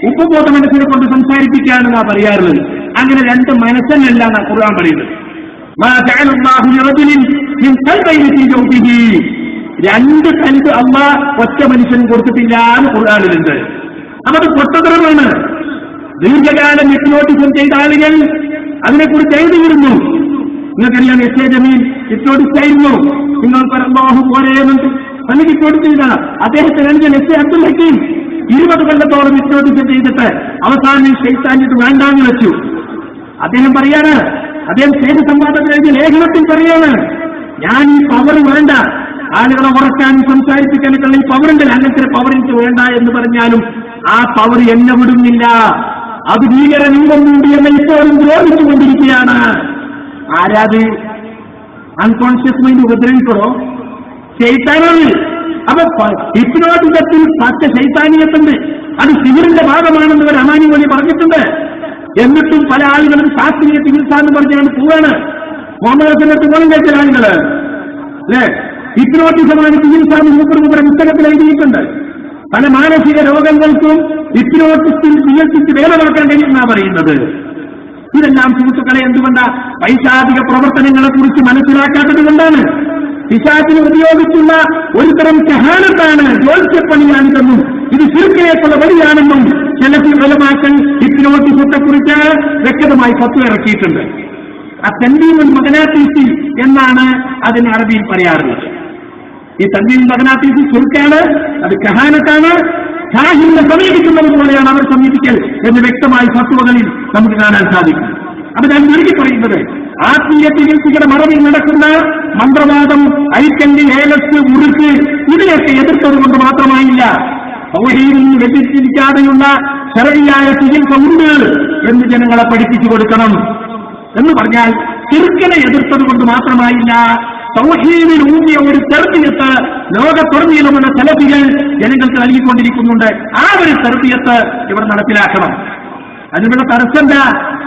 ഉപബോധ മനസ്സിനെ കൊണ്ട് സംസാരിപ്പിക്കുകയാണെന്നാ പറയാറുള്ളത്. അങ്ങനെ രണ്ട് മനസ്സല്ല ഖുർആൻ പറയുന്നത്. രണ്ട് കൽബ് അല്ലാഹ് ഒറ്റ മനുഷ്യൻ കൊടുത്തിട്ടില്ല എന്ന് ഖുർആനിലുണ്ട്. അത് പൊട്ടത്തരമാണ്. ദീർഘകാലം ഹിപ്നോട്ടിസം ചെയ്ത ആളുകൾ അതിനെക്കുറിച്ച് എഴുതിയിരുന്നു. നിങ്ങൾക്കറിയാം, എസ് എ ജമീൽ ഹിപ്നോട്ടിസ്റ്റ് ആയിരുന്നു. നിങ്ങൾ അല്ലാഹു പോരെയുണ്ട് തന്നെ ഹിപ്നോട്ടിസ് ചെയ്താണ്. അദ്ദേഹത്തിന് അനുജൻ എസ് എ അബ്ദുൽ ഹക്കീം 20 കൊല്ലത്തോളം ഹിപ്നോട്ടിസം ചെയ്തിട്ട് അവസാനം ശൈത്താനിട്ട് വേണ്ടാന്ന് വെച്ചു. അദ്ദേഹം പറയാണ്, അദ്ദേഹം സേതു സംവാദത്തിൽ എഴുതിയ ലേഖനത്തിൽ പറയാണ്, ഞാൻ ഈ പവർ വേണ്ട, ആളുകളെ ഉറക്കാനും സംസാരിപ്പിക്കാനൊക്കെ ഈ പവറുണ്ട്, അങ്ങനത്തെ പവർ എനിക്ക് വേണ്ട എന്ന് പറഞ്ഞാലും ആ പവർ എന്നെ വിടുന്നില്ല. അത് ഭീകരലിംഗം കൂടി എന്നെ ഇപ്പോഴും ദ്രോഹിച്ചുകൊണ്ടിരിക്കുകയാണ്. ആരാത്? അൺകോൺഷ്യസ് മൈൻഡ് ഉപദ്രവിക്കണോ? ശൈത്താനാണ്. അപ്പൊ ഹിപ്നോട്ടിസത്തിൽ പച്ച ശൈത്താനിയത്തുണ്ട്. അത് സിഹിറിന്റെ ഭാഗമാണെന്ന് ഒരു അമാനി മൊഴി പറഞ്ഞിട്ടുണ്ട്. എന്നിട്ടും പല ആളുകളും ശാസ്ത്രീയ ചികിത്സ എന്ന് പറഞ്ഞാണ് പോവാണ്. മുഹമ്മദ് പോലും കഴിച്ച ആളുകള് അല്ലെ ഹിപ്നോട്ടിസമാണ് ചികിത്സ മൂപ്പർ പുസ്തകത്തിൽ എഴുതിയിട്ടുണ്ട്. പല മാനസിക രോഗങ്ങൾക്കും ഹിപ്നോട്ടിസ്റ്റിൽ ചികിത്സിച്ച് വേല നടക്കാൻ കഴിയുമെന്നാ പറയുന്നത്. ഇതെല്ലാം സുഹൃത്തുക്കളെ എന്തുകൊണ്ടാ? പൈശാചിക പ്രവർത്തനങ്ങളെ കുറിച്ച് മനസ്സിലാക്കാത്തത് കൊണ്ടാണ്. പിശാചിനെ ഉപയോഗിച്ചുള്ള ഒരുതരം കഹാനത്താണ് ജ്യോത്സ്യപ്പണിയാണിതെന്നും ഇത് ശിർക്കിലേക്കുള്ള വഴിയാണെന്നും ചില ഉലമാക്കൾ ഹിപ്നോട്ടിസത്തെ കുറിച്ച് വ്യക്തമായി ഫത്വ ഇറക്കിയിട്ടുണ്ട്. തൻവീമുൽ മഗ്നാത്തീസി എന്നാണ് അതിന് അറബിയിൽ പറയാറുള്ളത്. ഈ തൻവീമുൽ മഗ്നാത്തീസി ശിർക്കാണ്, അത് കഹാനത്താണ്. ഷാഹിനെ സമീപിക്കുന്നത് പോലെയാണ് അവർ സമീപിക്കൽ എന്ന് വ്യക്തമായി ഫത്വകളിൽ നമുക്ക് കാണാൻ സാധിക്കും. അപ്പൊ ഞാൻ ചുരുക്കി പറയുന്നത്, ആത്മീയ ചികിത്സയുടെ മറവിൽ നടക്കുന്ന മന്ത്രവാദം, ഐക്കല്ല്, ഏലസ്, ഉറുക്ക് ഇതിനെയൊക്കെ എതിർത്തത് കൊണ്ട് മാത്രമായില്ല. തൗഹീദിൽ നിന്ന് വ്യതിരിക്കാതെയുള്ള ശരഈയായ ചികിത്സ ഉണ്ട് എന്ന് ജനങ്ങളെ പഠിപ്പിച്ചു കൊടുക്കണം. എന്ന് പറഞ്ഞാൽ ശിർക്കിനെ എതിർത്തത് കൊണ്ട് മാത്രമായില്ല, തൗഹീദിൽ ഊന്നിയ ഒരു തെർബിയത്ത് ലോകത്തുടനീളമുള്ള സലഫികൾ ജനങ്ങൾക്ക് നൽകിക്കൊണ്ടിരിക്കുന്നുണ്ട്. ആ ഒരു തെർബിയത്ത് ഇവിടെ നടപ്പിലാക്കണം. അതിനുള്ള തടസ്സണ്ട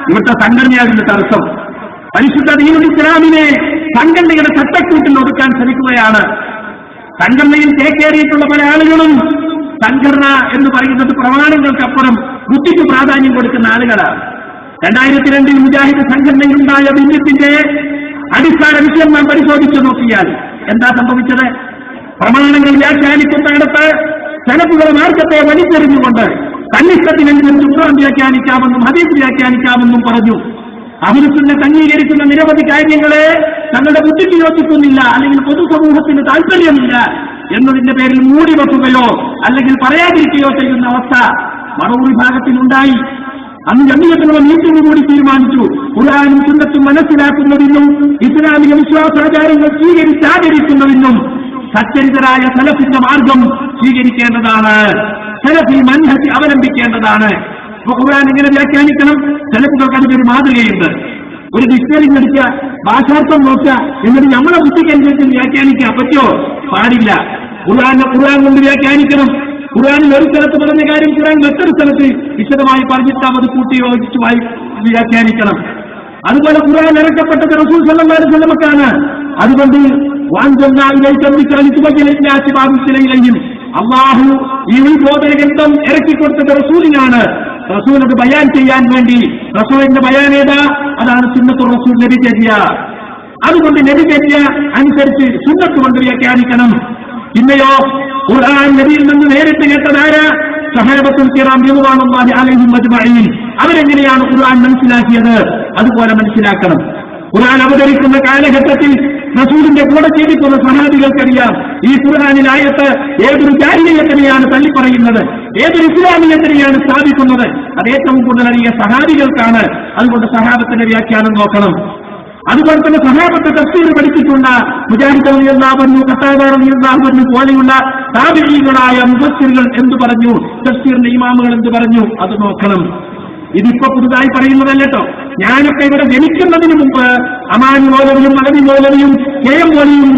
ഇവിടുത്തെ സംഘടനയാകുന്ന തടസ്സം. പരിശുദ്ധ ദീനുൽ ഇസ്ലാമിനെ സംഘടനയുടെ ചട്ടക്കൂട്ടിൽ ഒതുക്കാൻ ശ്രമിക്കുകയാണ്. സംഘടനയിൽ ചേക്കേറിയിട്ടുള്ള പല ആളുകളും സംഘടന എന്ന് പറയുന്നത് പ്രമാണങ്ങൾക്കപ്പുറം ബുദ്ധിക്ക് പ്രാധാന്യം കൊടുക്കുന്ന ആളുകളാണ്. 2002 മുജാഹിദ് സംഘടനയിലുണ്ടായ ഭിന്നത്തിന്റെ അടിസ്ഥാന വിഷയം നാം പരിശോധിച്ചു നോക്കിയാൽ എന്താ സംഭവിച്ചത്? പ്രമാണങ്ങൾ വ്യാഖ്യാനിക്കുന്നിടത്ത് സലഫുകളുടെ മാർഗത്തെ വലിച്ചെറിഞ്ഞുകൊണ്ട് തന്നിഷ്ടത്തിനനുസരിച്ച് ഖുർആൻ വ്യാഖ്യാനിക്കാമെന്നും ഹദീസ് വ്യാഖ്യാനിക്കാമെന്നും പറഞ്ഞു. അഹ്ലുസുന്നത്ത് അംഗീകരിക്കുന്ന നിരവധി കാര്യങ്ങളെ തങ്ങളുടെ ബുദ്ധിക്ക് യോജിക്കുന്നില്ല, അല്ലെങ്കിൽ പൊതുസമൂഹത്തിന് താല്പര്യമില്ല എന്നതിന്റെ പേരിൽ മൂടിവെക്കുകയോ അല്ലെങ്കിൽ പറയാതിരിക്കുകയോ ചെയ്യുന്ന അവസ്ഥ മറൂർ വിഭാഗത്തിനുണ്ടായി. അന്ന് ജമിയത്തിനുള്ള മീറ്റിംഗ് കൂടി തീരുമാനിച്ചു, ഖുർആനും സുന്നത്തും മനസ്സിലാക്കുന്നതിനും ഇസ്ലാമിക വിശ്വാസാചാരങ്ങൾ സ്വീകരിച്ചാചരിക്കുന്നതിനും സച്ചരിതരായ സലഫിന്റെ മാർഗം സ്വീകരിക്കേണ്ടതാണ്, സലഫി മൻഹജ് അവലംബിക്കേണ്ടതാണ്. ഖുർആൻ എങ്ങനെ വ്യാഖ്യാനിക്കണം? സലഫുകൾക്ക് അതിനൊരു മാതൃകയുണ്ട്. ഒരു ഡിക്ഷണറി എടുക്കുക, ഭാഷാർത്ഥം നോക്കുക, എന്നിട്ട് നമ്മളെ ബുദ്ധിക്കനുസരിച്ച് വ്യാഖ്യാനിക്കാൻ പറ്റുമോ? പാടില്ല. ഖുർആൻ കൊണ്ട് വ്യാഖ്യാനിക്കണം. ഖുർആനിൽ ഒരു സ്ഥലത്ത് പറഞ്ഞ കാര്യം ഖുർആൻ മറ്റൊരു സ്ഥലത്ത് വിശദമായി പറഞ്ഞിട്ടാൽ അത് കൂട്ടി യോജിച്ചുമായി വ്യാഖ്യാനിക്കണം. അതുപോലെ ഖുർആൻ ഇറക്കപ്പെട്ടത് റസൂൽ സല്ലല്ലാഹു അലൈഹി വസല്ലമക്കാണ്. അതുകൊണ്ട് അള്ളാഹു ഈ ഉത്ബോധന ഗ്രന്ഥം ഇറക്കിക്കൊടുത്തത് റസൂലിനാണ്. റസൂലത് ബയാൻ ചെയ്യാൻ വേണ്ടി. റസൂലിന്റെ ബയാൻ ഏതാ? അതാണ് സുന്നത്തുർ റസൂൽ, നബിചര്യ. അതുകൊണ്ട് നബിചര്യ അനുസരിച്ച് സുന്നത്ത് കൊണ്ട് വ്യാഖ്യാനിക്കണം. പിന്നെയോ ഖുർആൻ നബിയിൽ നിന്ന് നേരിട്ട് കേട്ടതാരാ? സഹാബത്തുൽ കിറാം റളിയല്ലാഹു അലൈഹിം അജ്മഈൻ. അവരെങ്ങനെയാണ് ഖുർആൻ മനസ്സിലാക്കിയത്? അതുപോലെ മനസ്സിലാക്കണം. ഖുർആൻ അവതരിക്കുന്ന കാലഘട്ടത്തിൽ റസൂലിന്റെ കൂടെ ജീവിക്കുന്ന സഹാബികൾക്കറിയാം ഈ ഖുർആനിൽ ആയത്ത് ഏതൊരു ജാഹിലിയ്യത്തിനെയാണ് തള്ളിപ്പറയുന്നത്, ഏതൊരു ഇസ്ലാമിയത്തിനെയാണ് സ്ഥാപിക്കുന്നത്. അത് ഏറ്റവും കൂടുതൽ അറിയ സഹാബികൾക്കാണ്. അതുകൊണ്ട് സഹാബത്തിന്റെ വ്യാഖ്യാനം നോക്കണം. അതുപോലെ തന്നെ സഹാബത്ത് തഫ്സീർ പഠിച്ചിട്ടുള്ള മുജാഹിദ് റളിയല്ലാഹു അൻഹു, ഖത്താദ റളിയല്ലാഹു അൻഹു പോലെയുള്ള താബിഈകളായ മുഫസ്സിറുകൾ എന്തു പറഞ്ഞു, തഫ്സീറിന്റെ ഇമാമുകൾ എന്തു പറഞ്ഞു, അത് നോക്കണം. ഇതിപ്പോ പുതുതായി പറയുന്നതല്ലോ. ഞാനൊക്കെ ഇവിടെ ജനിക്കുന്നതിന് മുമ്പ് അമാനി മൗലവിയും അലവി മൗലവിയും കെ.എം. മൗലവിയും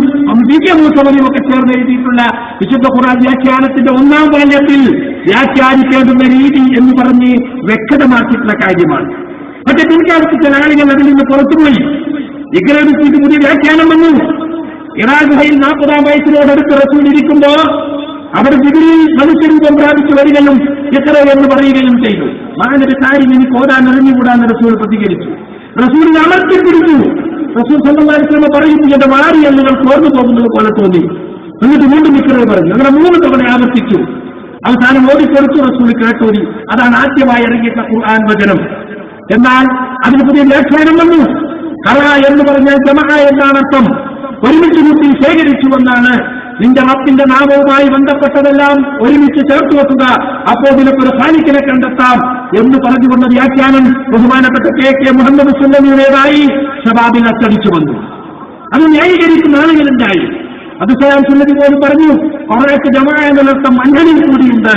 വി.കെ. മൂസവലിയും ഒക്കെ ചേർന്ന് എഴുതിയിട്ടുള്ള വിശുദ്ധ ഖുർആൻ വ്യാഖ്യാനത്തിന്റെ 1-ാം വാല്യത്തിൽ വ്യാഖ്യാനിക്കേണ്ടുന്ന രീതി എന്ന് പറഞ്ഞ് വ്യക്തമാക്കിയിട്ടുള്ള കാര്യമാണ്. പക്ഷെ പിൽക്കാലത്ത് ചില ആളുകൾ അതിൽ നിന്ന് പുറത്തുപോയി. ഇഗ്രാമിക്ക് പുതിയ വ്യാഖ്യാനം വന്നു. ഇറാഖയിൽ 40-ാം വയസ്സിനോടടുത്ത് റസൂൽ ഇരിക്കുമ്പോ അവർ ജിബ്രീൽ മനുഷ്യരൂപം പ്രാപിച്ചു വരികയും ഇഖ്റ എന്ന് പറയുകയും ചെയ്തു. മഹാനബി കാര്യം എനിക്ക് ഓടാൻ അറിഞ്ഞുകൂടാന്ന് റസൂൽ പ്രതികരിച്ചു. റസൂലിനെ അമർത്തിപ്പിടിച്ചു. റസൂൽ സല്ലല്ലാഹു അലൈഹി വസല്ലം പറയുന്നു, എന്റെ മാറി എന്നുകൾ തോർന്നു പോകുന്നത് പോലെ തോന്നി. എന്നിട്ട് വീണ്ടും ഇഖ്റ പറഞ്ഞു. അങ്ങനെ 3 തവണ ആവർത്തിച്ചു. അവസാനം ഓടിക്കൊടുത്തു. റസൂൽ കേട്ടോടി. അതാണ് ആദ്യമായി ഇറങ്ങിയ ഖുർആൻ വചനം. എന്നാൽ അതിന് പുതിയ വ്യാഖ്യാനം വന്നു. ഖറ എന്ന് പറഞ്ഞാൽ ജമഅ എന്നാണ് അർത്ഥം. ഒരുമിച്ച് കൂട്ടി ശേഖരിച്ചു എന്നാണ്. നിന്റെ റബ്ബിന്റെ നാമവുമായി ബന്ധപ്പെട്ടതെല്ലാം ഒരുമിച്ച് ചേർത്ത് വെക്കുക, അപ്പോൾ നിനക്കൊരു ഖാലിഖിനെ കണ്ടെത്താം എന്ന് പറഞ്ഞുകൊണ്ട് വ്യാഖ്യാനം ബഹുമാനപ്പെട്ട കെ മുഹമ്മദ് സുല്ലമിയുടേതായി ശബാബിൽ അച്ചടിച്ചു വന്നു. അത് ന്യായീകരിക്കുന്ന ആളുകളുണ്ടായി. അത് സലാം സുല്ലമി പോലും പറഞ്ഞു, കുറേയൊക്കെ ജമാഅ എന്നർത്ഥം മഞ്ഞളിൽ കൂടിയുണ്ട്.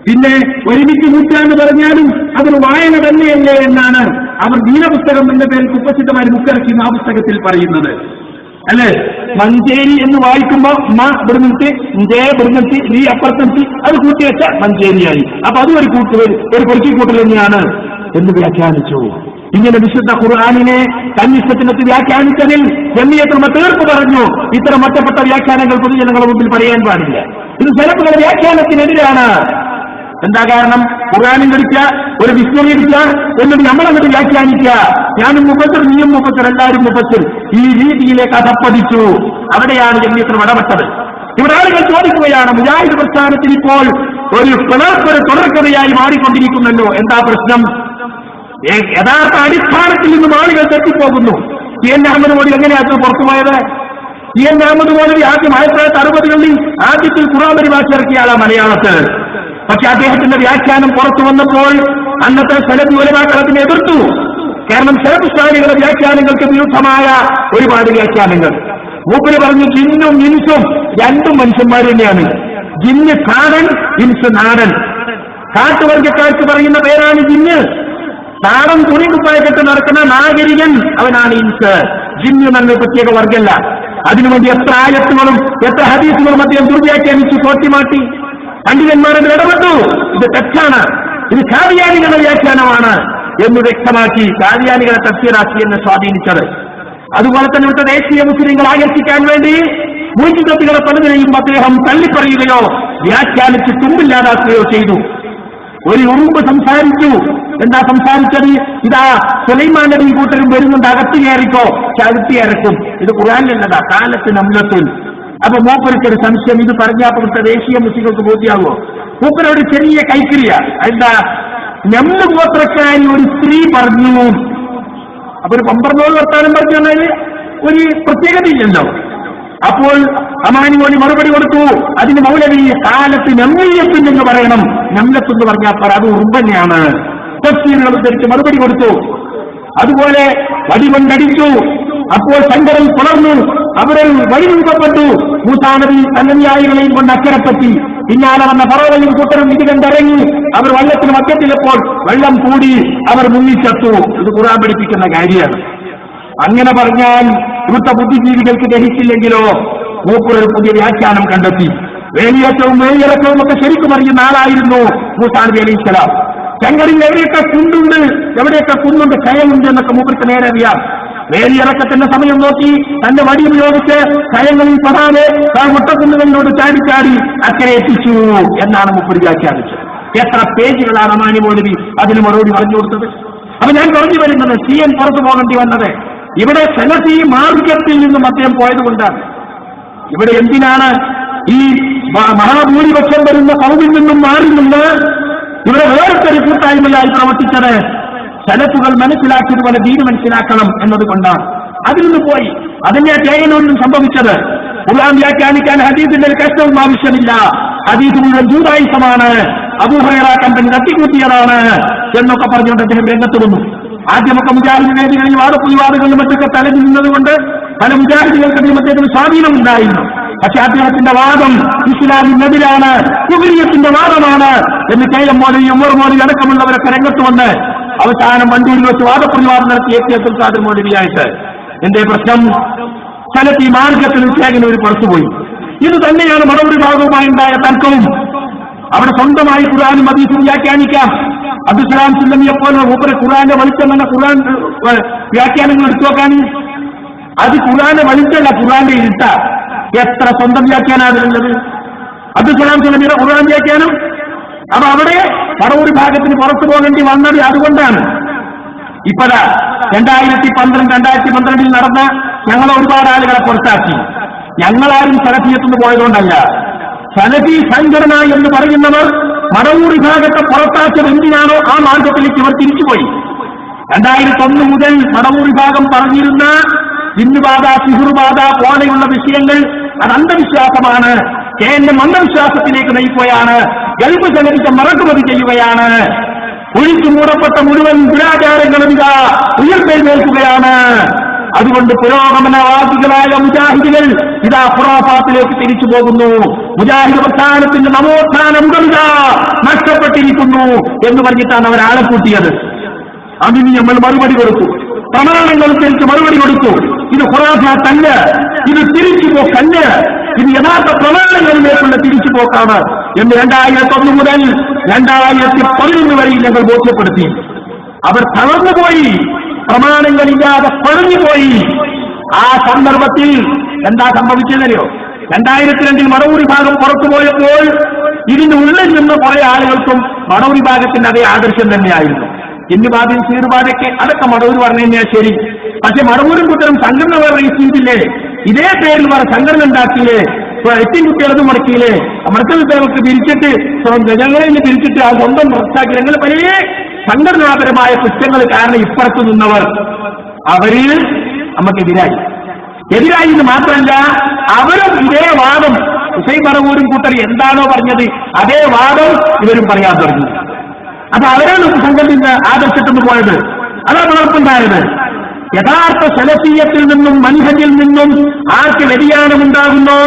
പിന്നെ ഒരുമിച്ച് കൂട്ടാന്ന് പറഞ്ഞാലും അതൊരു വായന തന്നെയല്ലേ എന്നാണ് അവർ ദീനപുസ്തകം എന്ന പേരിൽ കുപ്പസിദ്ധമായി മുക്കിറക്കി ആ പുസ്തകത്തിൽ പറയുന്നത്. അല്ലെ, മഞ്ചേരി എന്ന് വായിക്കുമ്പോ ഇവിടുന്നിട്ട് ഇവിടുന്നിട്ട് ഈ അപ്പുറത്തെത്തി അത് കൂട്ടിവെച്ച മഞ്ചേരിയായി. അപ്പൊ അതും ഒരു പൊറുക്കിക്കൂട്ടൽ തന്നെയാണ് എന്ന് വ്യാഖ്യാനിച്ചു. ഇങ്ങനെ വിശുദ്ധ ഖുർആനിനെ തന്നിഷ്ടത്തിനെത്തി വ്യാഖ്യാനിച്ചതിൽ ജമിയത്തുൽ തീർപ്പ് പറഞ്ഞു. ഇത്തരം ഒറ്റപ്പെട്ട വ്യാഖ്യാനങ്ങൾ പൊതുജനങ്ങളുടെ മുമ്പിൽ പറയാൻ പാടില്ല. ഇത് ചിലപ്പോൾ വ്യാഖ്യാനത്തിനെതിരാണ്. എന്താ കാരണം? ഖുർആനിൽ എടുക്കുക, ഒരു വിസ്മയം എടുക്കുക, എന്നിട്ട് നമ്മളങ്ങോട്ട് വ്യാഖ്യാനിക്കുക. ഞാനും മുഫസ്സിർ, നീയും മുഫസ്സിർ, എല്ലാവരും മുഫസ്സിർ. ഈ രീതിയിലേക്ക് അതപ്പതിച്ചു. അവിടെയാണ് ജമിയത്തിന് ഇടപെട്ടത്. ഇവിടെ ആളുകൾ ചോദിക്കുകയാണ്, മുജാഹിദ് പ്രസ്ഥാനത്തിൽ ഇപ്പോൾ ഒരു തുടർക്കഥയായി മാറിക്കൊണ്ടിരിക്കുന്നല്ലോ, എന്താ പ്രശ്നം? യഥാർത്ഥ അടിസ്ഥാനത്തിൽ നിന്നും ആളുകൾ തെറ്റിപ്പോകുന്നു. ടി.എൻ. അഹമ്മദ് മോദി എങ്ങനെയായിരുന്നു പുറത്തുപോയത്? ടി.എൻ. അഹമ്മദ് മോദി ആദ്യം 1960-കളിൽ ആദ്യത്തിൽ ഖുർആൻ പരിഭാഷ ഇറക്കിയ ആളാണ് മലയാളത്തിൽ. പക്ഷെ അദ്ദേഹത്തിന്റെ വ്യാഖ്യാനം പുറത്തു വന്നപ്പോൾ അന്നത്തെ സലഫി ഉലമാക്കൾ അതിനെ എതിർത്തു. കാരണം സലഫ് സ്ഥാനികളുടെ വ്യാഖ്യാനങ്ങൾക്ക് വിരുദ്ധമായ ഒരുപാട് വ്യാഖ്യാനങ്ങൾ. മൂപ്പര് പറഞ്ഞു, ജിന്നും ഇൻസും രണ്ടും മനുഷ്യന്മാർ തന്നെയാണ്. ജിന്ന് കാടൻ, ഇൻസ് നാടൻ. കാട്ടുവർഗക്കാർക്ക് പറയുന്ന പേരാണ് ജിന്ന്. നാടൻ തുണിക്കുപ്പായ കെട്ട് നടക്കുന്ന നാഗരികൻ അവനാണ് ഇൻസ്. ജിന്ന് നല്ല പ്രത്യേക വർഗമല്ല. അതിനുവേണ്ടി എത്ര ആയത്തുകളും എത്ര ഹദീസുകളും അദ്ദേഹം ദുർവ്യാഖ്യാനിച്ചു കോട്ടിമാട്ടി. പണ്ഡിതന്മാരതിൽ ഇടപെട്ടു. ഇത് തെറ്റാണ്, ഇത് ഖാദിയാനികളുടെ വ്യാഖ്യാനമാണ് എന്ന് വ്യക്തമാക്കി ഖാദിയാനികളെ തഫ്സീറാക്കി എന്ന് സ്വാധീനിച്ചത്. അതുപോലെ തന്നെ ഇവിടുത്തെ ദേശീയ മുസ്ലിങ്ങൾ ആകർഷിക്കാൻ വേണ്ടി മുൻചിത്രത്തികളെ പലതിനെയും അദ്ദേഹം തള്ളിപ്പറയുകയോ വ്യാഖ്യാനിച്ച് തുമ്പില്ലാതാക്കുകയോ ചെയ്തു. ഒരു ഉറുമ്പ് സംസാരിച്ചു. എന്താ സംസാരിച്ചത്? ഇതാ സുലൈമാൻ നബി കൂട്ടരും വരുന്നുണ്ട്, അകത്ത് കയറിക്കോ, ചവിട്ടി ഇറക്കും. ഇത് ഖുർആനിലുള്ളതാ, കാലത്ത് നംലത്തുൽ. അപ്പൊ മൂപ്പർക്കൊരു സംശയം, ഇത് പറഞ്ഞാൽ ദേശീയ മുസ്ലിങ്ങൾക്ക് ബോധ്യാവോ? മൂപ്പരൊരു ചെറിയ കൈക്രിയ. എന്താ? ഞമ്മ ഗോത്രക്കാരി ഒരു സ്ത്രീ പറഞ്ഞു. അപ്പൊ ഒരു 12 വർത്താനം പറഞ്ഞു പറഞ്ഞാൽ ഒരു പ്രത്യേകതയില്ലല്ലോ. അപ്പോൾ അമാനി മോലി മറുപടി കൊടുത്തു, അതിന് മൗലവി കാലത്ത് നമ്മിയത്തില്ലെന്ന് പറയണം. നമ്ലത്തെന്ന് പറഞ്ഞാൽ അത് ഉറുമ്പന്നെയാണ്. തഫ്സീറുകൾ ഉദ്ധരിച്ച് മറുപടി കൊടുത്തു. അതുപോലെ വടികൊണ്ടടിച്ചു. അപ്പോൾ ശങ്കരൻ പുലർന്നു. അവരെ വഴിമുഖപ്പെട്ടു. മൂസാ നബി അനുയായികളെയും കൊണ്ട് അക്കരപ്പറ്റി. പിന്നാലെ വന്ന ഫറോവയും കൂട്ടരും ഇത് കണ്ടിറങ്ങി. അവർ വള്ളത്തിന് മധ്യത്തിലെപ്പോൾ വെള്ളം കൂടി അവർ മുങ്ങിച്ചത്തു. ഇത് ഖുർആൻ പഠിപ്പിക്കുന്ന കാര്യമാണ്. അങ്ങനെ പറഞ്ഞാൽ ഇവിടുത്തെ ബുദ്ധിജീവികൾക്ക് ദഹിച്ചില്ലെങ്കിലോ മൂപ്പരൊരു പുതിയ വ്യാഖ്യാനം കണ്ടെത്തി. വേലിയേറ്റവും വേലിയിറക്കവും ഒക്കെ ശരിക്കും അറിയുന്ന ആളായിരുന്നു മൂസാ നബി അലൈഹിസ്സലാം. ശങ്കറിൽ എവിടെയൊക്കെ കുണ്ടുണ്ട്, എവിടെയൊക്കെ കുന്നുണ്ട്, കയമുണ്ട് എന്നൊക്കെ മൂപ്പർക്ക് നേരെ അറിയാം. വേലിയിറക്കത്തിന്റെ സമയം നോക്കി തന്റെ വടി ഉപയോഗിച്ച് കയങ്ങളിൽ പെടാതെ മുട്ടക്കുന്നുകളിലോട് ചാടി അക്കരെ എത്തിച്ചു എന്നാണ് മുപ്പര് വ്യാഖ്യാനിച്ചത്. എത്ര പേജുകളാണ് അമാനി മൗലവി അതിന് മറുപടി പറഞ്ഞു കൊടുത്തത്. അപ്പൊ ഞാൻ പറഞ്ഞു വരുന്നത് CN പുറത്തു പോകേണ്ടി വന്നത് ഇവിടെ സലഫി മാർഗത്തിൽ നിന്നും അദ്ദേഹം പോയതുകൊണ്ടാണ്. ഇവിടെ എന്തിനാണ് ഈ മഹാഭൂരിപക്ഷം വരുന്ന കൗമിൽ നിന്നും മാറി നിന്ന് ഇവിടെ വേറൊരു കൂട്ടായ്മയായി പ്രവർത്തിച്ചത്? സലഫുകൾ മനസ്സിലാക്കിയതുപോലെ ദീന് മനസ്സിലാക്കണം എന്നതുകൊണ്ടാണ്. അതിൽ നിന്ന് പോയി അതിന്റെ തേങ്ങനൊന്നും സംഭവിച്ചത്. ഖുർആൻ വ്യാഖ്യാനിക്കാൻ ഹദീസിന്റെ ഒരു കഷ്ടവും ആവശ്യമില്ല. ഹദീസ് മുഴുവൻ ജൂതായുസമാണ്, അബൂ ഹുറൈറ കമ്പനി തട്ടിക്കൂട്ടിയതാണ് എന്നൊക്കെ പറഞ്ഞുകൊണ്ട് അദ്ദേഹം രംഗത്ത് വന്നു. ആദ്യമൊക്കെ മുജാഹിദ് വേദികളിൽ വാദപ്രതിവാദങ്ങളിലും മറ്റൊക്കെ തലഞ്ഞു നിന്നതുകൊണ്ട് പല മുജാഹിദുകൾക്കും അദ്ദേഹത്തിന് സ്വാധീനമുണ്ടായിരുന്നു. പക്ഷെ അദ്ദേഹത്തിന്റെ വാദം ഇസ്ലാമിനെതിരാണ്, കുഫ്രിയത്തിന്റെ വാദമാണ് എന്ന് KM മൗലവി, ഉമർ മൗലവി അടക്കമുള്ളവരൊക്കെ രംഗത്ത് വന്ന് അവസാനം വണ്ടൂരിൽ വെച്ച് വാദപ്രതിവാദം നടത്തിയ അബ്ദുൽ ഖാദിർ മൗലവിയായിട്ട്. എന്റെ പ്രശ്നം സലഫി മാർഗത്തിൽ വിഷയത്തിന് ഒരു പുറത്തുപോയി. ഇത് തന്നെയാണ് മടവൂരി ഭാഗവുമായി ഉണ്ടായ തർക്കവും. അവിടെ സ്വന്തമായി ഖുർആനും ഹദീസും വ്യാഖ്യാനിക്കാം. അബ്ദുസ്സലാം സുല്ലമിയെപ്പോലെ മൂപ്പര് ഖുർആന്റെ വെളിച്ചം എന്ന ഖുർആൻ വ്യാഖ്യാനങ്ങൾ എടുത്തു നോക്കാൻ. അത് ഖുർആന്റെ വെളിച്ചമല്ല, ഖുർആന്റെ ഇരുട്ട. എത്ര സ്വന്തം വ്യാഖ്യാനം അതിലുള്ളത്? അബ്ദുസ്സലാം സുല്ലമിയുടെ ഖുർആൻ വ്യാഖ്യാനം. അപ്പൊ അവിടെ മടവൂർ ഭാഗത്തിന് പുറത്തു പോകേണ്ടി വന്നത് അതുകൊണ്ടാണ്. ഇപ്പതാ 2012 നടന്ന ഞങ്ങളെ ഒരുപാട് ആളുകളെ പുറത്താക്കി. ഞങ്ങളാരും സലഫിയത്തുനിന്ന് പോയതുകൊണ്ടല്ല. സലഫി സംഘടന എന്ന് പറയുന്നവർ മടവൂർ വിഭാഗത്തെ പുറത്താക്കിയത് എന്തിനാണോ ആ മാർഗത്തിലേക്ക് ഇവർ തിരിച്ചുപോയി. 2001 മുതൽ മടവൂർ വിഭാഗം പറഞ്ഞിരുന്ന ജിന്നുബാധ, സിഹുർബാധ പോലെയുള്ള വിഷയങ്ങൾ അത് അന്ധവിശ്വാസമാണ്, കേന്ദ്രം അന്ധവിശ്വാസത്തിലേക്ക് നയിക്കുകയാണ്, ഗൾഫ് ജനതയ്ക്ക് മറക്കുമതി ചെയ്യുകയാണ്, ഒഴിച്ചു മൂടപ്പെട്ട മുഴുവൻ ദുരാചാരങ്ങളും ഇതാ ഉയർത്തെഴുന്നേൽക്കുകയാണ്. അതുകൊണ്ട് പുരോഗമനവാദികളായ മുജാഹിദുകൾ ഇതാ ഖുറാഫാത്തിലേക്ക് തിരിച്ചു പോകുന്നു. മുജാഹിദ് പ്രസ്ഥാനത്തിന്റെ നവോത്ഥാനം നഷ്ടപ്പെട്ടിരിക്കുന്നു എന്ന് പറഞ്ഞിട്ടാണ് അവർ ആളെ കൂട്ടിയത്. അതിന് നമ്മൾ മറുപടി കൊടുത്തു, പ്രമാണങ്ങളനുസരിച്ച് മറുപടി കൊടുത്തു. ഇത് ഖുറാഫാത്തല്ല, ഇത് തിരിച്ചുപോക്കല്ല, ഇത് യഥാർത്ഥ പ്രമാണങ്ങളിലേക്കുള്ള തിരിച്ചുപോക്കാണ് എന്ന് 2001 മുതൽ 2011 വരെ ഞങ്ങൾ ബോധ്യപ്പെടുത്തി. അവർ തളർന്നുപോയി, പ്രമാണങ്ങളില്ലാതെ പഴഞ്ഞുപോയി. ആ സന്ദർഭത്തിൽ എന്താ സംഭവിച്ചതറിയോ? 2002 മടവൂർ വിഭാഗം പുറത്തുപോയപ്പോൾ ഇതിന്റെ ഉള്ളിൽ നിന്ന് കുറെ ആളുകൾക്കും മടവൂർ വിഭാഗത്തിന്റെ അതേ ആദർശം തന്നെയായിരുന്നു. ജിന്നുബാധയും സീറുബാധയൊക്കെ അതൊക്കെ മടവൂർ പറഞ്ഞു തന്നെയാ ശരി. പക്ഷെ മടവൂരും കുട്ടരും സംഘടന വേറെ ചെയ്തില്ലേ? ഇതേ പേരിൽ വേറെ സംഘടന ഉണ്ടാക്കിയില്ലേ? എത്തിയും കുട്ടികളത് മുടക്കിയില്ലേ? മർക്കവിദ്യകൾക്ക് പിരിച്ചിട്ട് ജനങ്ങളിൽ പിരിച്ചിട്ട് ആ സ്വന്തം പുറത്താക്കി. ഞങ്ങൾ പല സംഘടനാപരമായ കുറ്റങ്ങൾ കാരണം ഇപ്പുറത്തു നിന്നവർ അവരിൽ നമുക്കെതിരായി എന്ന് മാത്രമല്ല, അവരും ഇതേ വാദം ഹുസൈൻ മടവൂരും കൂട്ടർ എന്താണോ പറഞ്ഞത് അതേ വാദം ഇവരും പറയാൻ തുടങ്ങി. അപ്പൊ അവരാണ് സംഘടന ആദർശത്തിന് പോയത്. അതാണ് ഉറപ്പുണ്ടായത്. യഥാർത്ഥ സലഫിയത്തിൽ നിന്നും മൻഹജിൽ നിന്നും ആർക്ക് വ്യതിയാനമുണ്ടാകുന്നോ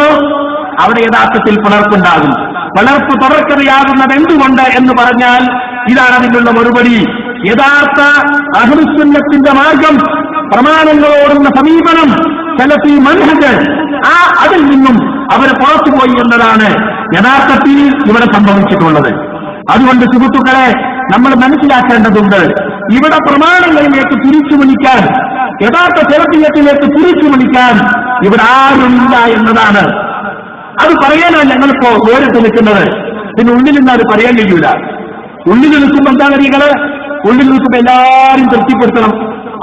അവിടെ യഥാർത്ഥത്തിൽ പിളർപ്പുണ്ടാകും. പിളർപ്പ് തുടർക്കഥയാകുന്നത് എന്തുകൊണ്ട് എന്ന് പറഞ്ഞാൽ ഇതാണ് അതിനുള്ള മറുപടി. യഥാർത്ഥ അഹ്ലുസുന്നത്തിന്റെ മാർഗം, പ്രമാണങ്ങളോടുള്ള സമീപനം, സലഫി മൻഹജ്, അതിൽ നിന്നും അവർ പുറത്തുപോയി എന്നതാണ് യഥാർത്ഥത്തിൽ ഇവിടെ സംഭവിച്ചിട്ടുള്ളത്. അതുകൊണ്ട് സുഹൃത്തുക്കളെ, നമ്മൾ മനസ്സിലാക്കേണ്ടതുണ്ട്, ഇവിടെ പ്രമാണങ്ങളിലേക്ക് തിരിച്ചു വിളിക്കാൻ, യഥാർത്ഥ സലഫിയത്തിലേക്ക് തിരിച്ചു വിളിക്കാൻ ഇവിടെ ആരുമില്ല എന്നതാണ്. അത് പറയാനാണ് ഞങ്ങളിപ്പോ വേറിട്ട് നിൽക്കുന്നത്. പിന്നെ ഉള്ളിൽ നിന്ന് അത് പറയാൻ കഴിയൂല. ഉള്ളിൽ നിൽക്കുമ്പോൾ എന്താ കാര്യങ്ങള്? ഉള്ളിൽ നിൽക്കുമ്പോൾ എല്ലാവരും തൃപ്തിപ്പെടുത്തണം.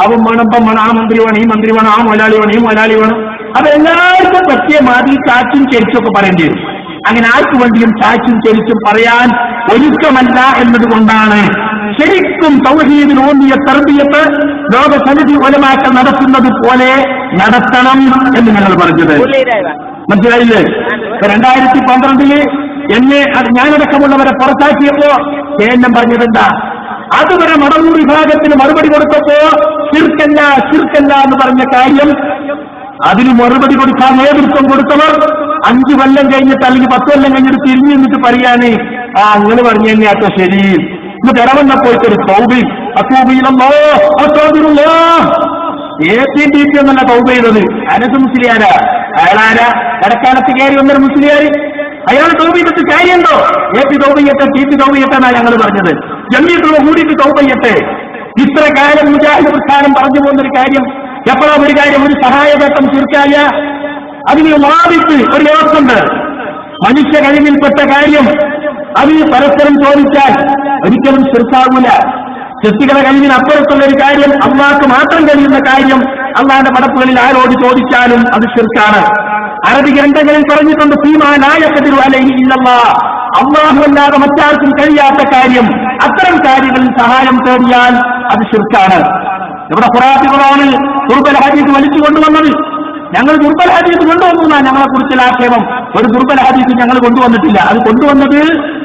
അവൻ വേണം, ഇപ്പം വേണം, ആ മന്ത്രി വേണം, ഈ മന്ത്രി വേണം, ആ മുതലാളി വേണം, ഈ മുതലാളി വേണം. അത് എല്ലാവർക്കും പറ്റിയ മാതിരി ചാച്ചും ചെരിച്ചൊക്കെ പറയേണ്ടി വരും. അങ്ങനെ ആർക്കു വേണ്ടിയും ചാച്ചും ചെരിച്ചും പറയാൻ ഒരുക്കമല്ല എന്നതുകൊണ്ടാണ് ശരിക്കും തൗഹീദിൽ ഊന്നിയ തർബിയത്ത് ലോക സമിതി ഉലമാക്കൾ നടത്തുന്നത് പോലെ നടത്തണം എന്ന് ഞങ്ങൾ പറഞ്ഞത്. മനസ്സിലായില്ലേ? 2012 എന്നെ ഞാനടക്കമുള്ളവരെ പുറത്താക്കിയപ്പോ കേന്ദ്രം പറഞ്ഞതെന്താ? അതുവരെ മടവൂർ വിഭാഗത്തിന് മറുപടി കൊടുത്തപ്പോ ശിർക്കല്ല എന്ന് പറഞ്ഞ കാര്യം, അതിന് മറുപടി കൊടുക്കാൻ നേതൃത്വം കൊടുത്തവർ 5 കൊല്ലം കഴിഞ്ഞിട്ട് അല്ലെങ്കിൽ 10 കൊല്ലം കഴിഞ്ഞിട്ട് തിരിഞ്ഞു നിന്നിട്ട് പറയാന് അങ്ങനെ പറഞ്ഞു തന്നെയാട്ടോ ശരി. ഇന്ന് തിരവന്നപ്പോയിട്ടൊരു തൗബി അത്തൂബിയിലോ അത്തോബിറുള്ളോ APDP എന്നല്ല തൗബ ചെയ്തത്. അനസ് മുസ്ലിയാരാ? അയാളാരാ? ഇടക്കാലത്ത് കയറി വന്നൊരു മുസ്ലിയാര്. അയാൾ തൗബ ചെയ്തിട്ട് കാര്യമുണ്ടോ? AP തൗബ ചെയ്യട്ടെ, TP തൗബ ചെയ്യട്ടെ എന്നാ ഞങ്ങൾ പറഞ്ഞത്. ജമീയത്തുള്ള കൂടിയിട്ട് തൗബ ചെയ്യട്ടെ. ഇത്ര കാലം മുജാഹിദ് പ്രസ്ഥാനം പറഞ്ഞു പോകുന്നൊരു കാര്യം എപ്പോഴും ഒരു കാര്യം, ഒരു സഹായവേട്ടം ശിർക്കായ അതിന് വാദിച്ച് ഒരു വ്യവസ്ഥയുണ്ട്. മനുഷ്യ കഴിവിൽപ്പെട്ട കാര്യം അതിന് പരസ്പരം ചോദിച്ചാൽ ഒരിക്കലും ശിർക്കാവൂല. സൃഷ്ടികളുടെ കഴിവിന് അപ്പുറത്തുള്ള ഒരു കാര്യം, അള്ളാഹ്ക്ക് മാത്രം കഴിയുന്ന കാര്യം അള്ളാഹിന്റെ പടപ്പുകളിൽ ആരോട് ചോദിച്ചാലും അത് ശിർക്കാണ്. അറബി ഗ്രന്ഥങ്ങളിൽ പറഞ്ഞിട്ടുണ്ട്, ഫീമാ ലാ യഖ്ദിറു അലൈഹി ഇല്ലല്ലാഹ്, അള്ളാഹു അല്ലാതെ മറ്റാർക്കും കഴിയാത്ത കാര്യം, അത്തരം കാര്യങ്ങളിൽ സഹായം തേടിയാൽ അത് ശിർക്കാണ്. ഇവിടെ ഖുറാനിൽ ദുർബൽ ഹദീസ് വലിച്ചു കൊണ്ടുവന്നത്, ഞങ്ങൾ ദുർബൽ ഹദീസ് കൊണ്ടുവന്നു ഞങ്ങളെ കുറിച്ചുള്ള ആക്ഷേപം. ഒരു ദുർബൽ ഹദീസ് ഞങ്ങൾ കൊണ്ടുവന്നിട്ടില്ല. അത് കൊണ്ടുവന്നത്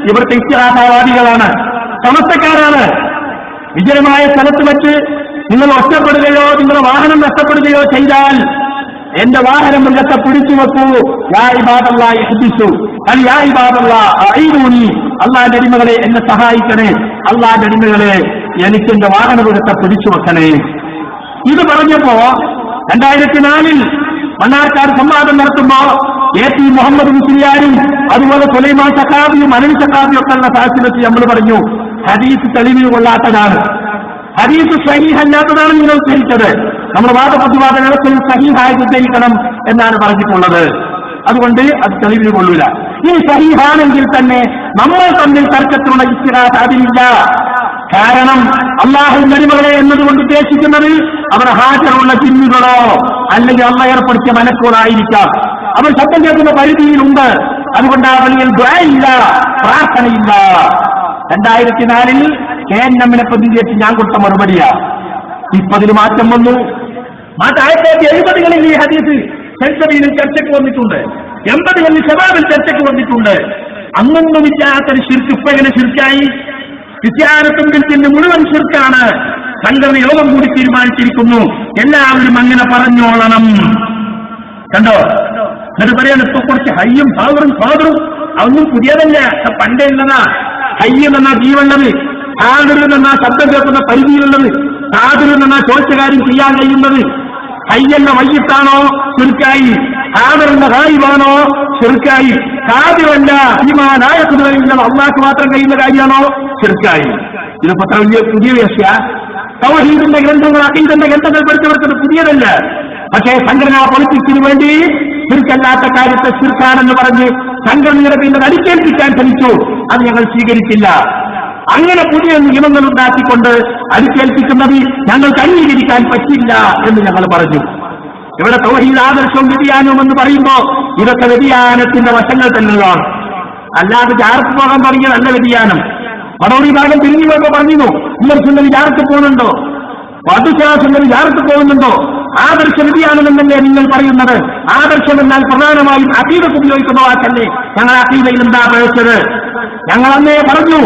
ഇവിടുത്തെ ഇസ്തിഹാസവാദികളാണ്, സമസ്തക്കാരാണ്. വിജനമായ സ്ഥലത്ത് വെച്ച് നിങ്ങൾ ഒറ്റപ്പെടുകയോ നിങ്ങളുടെ വാഹനം നഷ്ടപ്പെടുകയോ ചെയ്താൽ എന്റെ വാഹനം മൃഗത്തെ പിടിച്ചു വെക്കൂ, യാ ഇബാദല്ലാഹി ഇഹ്ദിസു അൽ യാ ഇബാദല്ലാഹ് അഈനൂനി, അല്ലാഹുവിന്റെ അടിമകളെ എന്നെ സഹായിക്കണേ, അല്ലാഹുവിന്റെ അടിമകളെ എനിക്ക് എന്റെ വാഹന മൃഗത്തെ പിടിച്ചു വെക്കണേ. ഇത് പറഞ്ഞപ്പോ 2004 മണ്ണാർക്കാട് സംവാദം നടത്തുമ്പോ AT മുഹമ്മദ് മുസ്ലിയാരും അതുപോലെ സുലൈമാൻ സഖാവിയും അനിൽ സഖാവിയും ഒക്കെ ഉള്ള സാഹചര്യത്തിൽ വെച്ച് നമ്മൾ പറഞ്ഞു, ഹദീസ് തെളിവിന് കൊള്ളാത്തതാണ്, ഹദീസ് സഹീഹ് അല്ലാത്തതാണ് നിങ്ങൾ ഉദ്ധരിച്ചത്. നമ്മൾ വാദപ്രതിവാദ വ്യവസ്ഥയിൽ സഹീഹായി ഉദ്ധരിക്കണം എന്നാണ് പറഞ്ഞിട്ടുള്ളത്. അതുകൊണ്ട് അത് തെളിവിന് കൊള്ളൂല. ഈ സഹീഹാണെങ്കിൽ തന്നെ നമ്മൾ തമ്മിൽ തർക്കത്തിലുള്ള ഇസ്തിഹാസ അതിലില്ല. കാരണം അള്ളാഹുവിന്റെ അടിമകളെ എന്നതുകൊണ്ട് ഉദ്ദേശിക്കുന്നത് അവർ ഹാജറുള്ള ജിന്നുകളോ അല്ലെങ്കിൽ അള്ളാഹ് ഏർപ്പെടുത്തിയ മലക്കുകളായിരിക്കാം. അവർ ശബ്ദം കേൾക്കുന്ന പരിധിയിലുണ്ട്. അതുകൊണ്ട് ആ വഴിയിൽ ദുആഇല്ല, പ്രാർത്ഥനയില്ല. 2004 KNM-നെ പ്രതിനിധീകരിച്ച് ഞാൻ കൊടുത്ത മറുപടിയാ. ഇപ്പൊ അതിന് മാറ്റം വന്നു. 1970-കളിൽ ഈ ഹദീസ് സെൻസറിയിലും ചർച്ചയ്ക്ക് വന്നിട്ടുണ്ട്, 80-കളിൽ ശബാബിൽ ചർച്ചയ്ക്ക് വന്നിട്ടുണ്ട്. അന്നൊന്നും ഇല്ലാത്തൊരു ശിർക്ക് ഇപ്പൊ എങ്ങനെ ശിർക്കായി? ക്രിസ്ത്യാനിത്വത്തിന്റെ മുഴുവൻ ശിർക്കാണ്. സംഘടന യോഗം കൂടി തീരുമാനിച്ചിരിക്കുന്നു, എല്ലാവരും അങ്ങനെ പറഞ്ഞോളണം. കണ്ടോ? എന്നിട്ട് പറയാണ് ഇപ്പൊ കുറച്ച് ഹയ്യും ഫാദറും അതൊന്നും പുതിയതല്ല, പണ്ടേ ഉള്ളതാ. ഹയ്യം എന്നാ ജീവനുള്ളത്, ഹാദറും എന്നാ ശബ്ദം കേൾക്കുന്ന പരിധിയിലുള്ളത്, ഹാദറും എന്നാ ചോദിച്ച കാര്യം ചെയ്യാൻ കഴിയുന്നത്. ഹയ്യെന്ന വയ്യത്താണോ ശിർക്കായി, ഹാദറെന്ന ഹായിബാണോ ശിർക്കായി, ഹാദിറല്ല ഈമാനായത്തുന്ന അള്ളാഹ്ക്ക് മാത്രം കഴിയുന്ന കാര്യമാണോ ശിർക്കായി. ഇതിപ്പോ അത്ര വലിയ പുതിയ വിഷയ. തൗഹീദിന്റെ ഗ്രന്ഥങ്ങൾ അഖീദന്റെ ഗ്രന്ഥങ്ങൾ പഠിച്ചവർക്കത് പുതിയതല്ല. പക്ഷേ സംഘടനാ പൊളിറ്റിക്സിന് വേണ്ടി ശിർക്കല്ലാത്ത കാര്യത്തെ ശിർക്കാണെന്ന് പറഞ്ഞ് സംഘടനയുടെ പിന്നെ അടിച്ചേൽപ്പിക്കാൻ ശ്രമിച്ചു. അത് ഞങ്ങൾ സ്വീകരിച്ചില്ല. അങ്ങനെ പുതിയ നിയമങ്ങൾ ഉണ്ടാക്കിക്കൊണ്ട് അടിച്ചേൽപ്പിക്കുന്നത് ഞങ്ങൾക്ക് അംഗീകരിക്കാൻ പറ്റില്ല എന്ന് ഞങ്ങൾ പറഞ്ഞു. ഇവിടെ തൗഹീദ് ആദർശവും വ്യതിയാനവും എന്ന് പറയുമ്പോ ഇതൊക്കെ വ്യതിയാനത്തിന്റെ വശങ്ങൾ തന്നെയാണ്. അല്ലാതെ ജാറത്ത് പോകാൻ തുടങ്ങിയ നല്ല വ്യതിയാനം. വടോടി ഭാഗം തിരിഞ്ഞു പോയപ്പോ പറഞ്ഞിരുന്നു, ഉമ്മർസുന്നതി ജാറത്ത് പോകുന്നുണ്ടോ, വധുശാസുന്നതി ജാറത്ത് പോകുന്നുണ്ടോ? ആദർശ വ്യതിയാനമെന്നല്ലേ നിങ്ങൾ പറയുന്നത്? ആദർശം എന്നാൽ പ്രധാനമായും അഖീദത്ത് ഉപയോഗിക്കുന്ന വാക്കല്ലേ. ഞങ്ങൾ അഖീദയിൽ എന്താ പഴച്ചത്? ഞങ്ങൾ അന്നേ പറഞ്ഞു,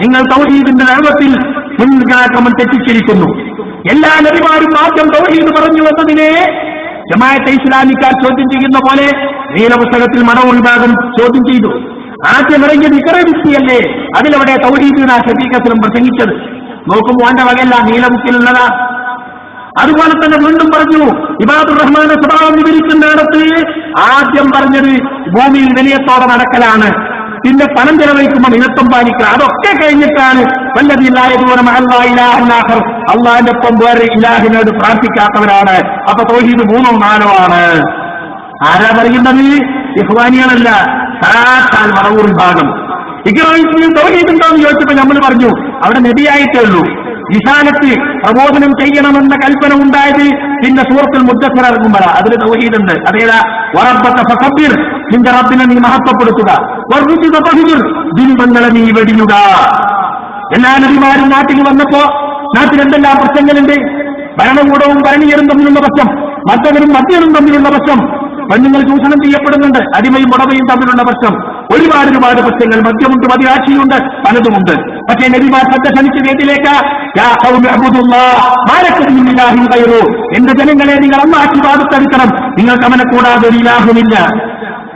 നിങ്ങൾ തൗഹീദിന്റെ ദഅവത്തിൽ മുൻഗാക്രമം തെറ്റിച്ചിരിക്കുന്നു. എല്ലാ നബിമാരും ആദ്യം തൗഹീദ് പറഞ്ഞു എന്നതിനെ ജമാഅത്തെ ഇസ്ലാമിക്കാർ ചോദ്യം ചെയ്യുന്ന പോലെ നീലപുസ്തകത്തിൽ മടവൂർ വിഭാഗം ചോദ്യം ചെയ്തു. ആദ്യം ഇറങ്ങിയത് ഇഖറ വിദ്യയല്ലേ, അതിലവിടെ തൗഹീദിനാ ഷഫീഖത്തിലും പ്രസംഗിച്ചത്. നോക്കുമ്പോൾ അവന്റെ വകയല്ല, നീലബുക്കിലുള്ളതാ. അതുപോലെ തന്നെ വീണ്ടും പറഞ്ഞു, ഇബാദുർ റഹ്മാന്റെ സ്വഭാവം വിവരിക്കുന്നിടത്ത് ആദ്യം പറഞ്ഞത് ഭൂമിയിൽ വിനയത്തോടെ നടക്കലാണ്, പിന്നെ പണം ചെലവഴിക്കുമ്പോൾ ഇനത്വം പാലിക്കുക. അതൊക്കെ കഴിഞ്ഞിട്ടാണ് വല്ലതില്ലായതുപോലെ അള്ളാഹിന്റെ ഒപ്പം വേറെ ഇലാഹിനോട് പ്രാർത്ഥിക്കാത്തവരാണ്. അപ്പൊ തൗഹീദ് 3ഓ 4ഓ ആണ്. ആരാ പറയുന്നത്? ഇഖ്വാനികളല്ല, സാക്ഷാൽ മടവൂർ വിഭാഗം. ഇഖ്വാനിൽ തൗഹീദ് ഉണ്ടോന്ന് ചോദിച്ചപ്പോ നമ്മൾ പറഞ്ഞു, അവിടെ നബിയായിട്ടേ ഉള്ളൂ. വിശാലത്ത് പ്രബോധനം ചെയ്യണമെന്ന കൽപ്പന ഉണ്ടായത് പിന്നെ സൂറത്തുൽ മുദ്ദസ്സിർ ഇറങ്ങുമ്പോഴാ. അതിൽ തൗഹീദുണ്ട്. അതേതാ? വറബ്ബക ഫകബ്ബിർ, നിന്റെ റബ്ബിനെ നീ മഹത്വപ്പെടുത്തുക, വറുജ്ദ ഫഹ്ജുർ, ബിംബങ്ങളെ നീ വെടിയുക. എല്ലാ നബിമാരും നാട്ടിൽ വന്നപ്പോ നാട്ടിൽ എന്തെല്ലാം പ്രശ്നങ്ങളുണ്ട്? ഭരണകൂടവും ഭരണീയരും തമ്മിലുള്ള പ്രശ്നം, മറ്റവരും മദ്യനും തമ്മിലുള്ള പ്രശ്നം, പെണ്ണുങ്ങൾ ചൂഷണം ചെയ്യപ്പെടുന്നുണ്ട്, അടിമയും ഉടമയും തമ്മിലുള്ള പ്രശ്നം, ഒരുപാട് പ്രശ്നങ്ങൾ. മദ്യമുണ്ട്, മദ്യരാശിയുണ്ട്, പലതുമുണ്ട്. പക്ഷേ നബിമാർ ശ്രദ്ധ ക്ഷണിച്ചത് ഏതിലേക്ക്? എന്റെ ജനങ്ങളെ നിങ്ങൾ അല്ലാഹു ഇബാദത്തെടുക്കണം, നിങ്ങൾക്ക് അവനെ കൂടാതെ ഒരു ഇലാഹുമില്ല.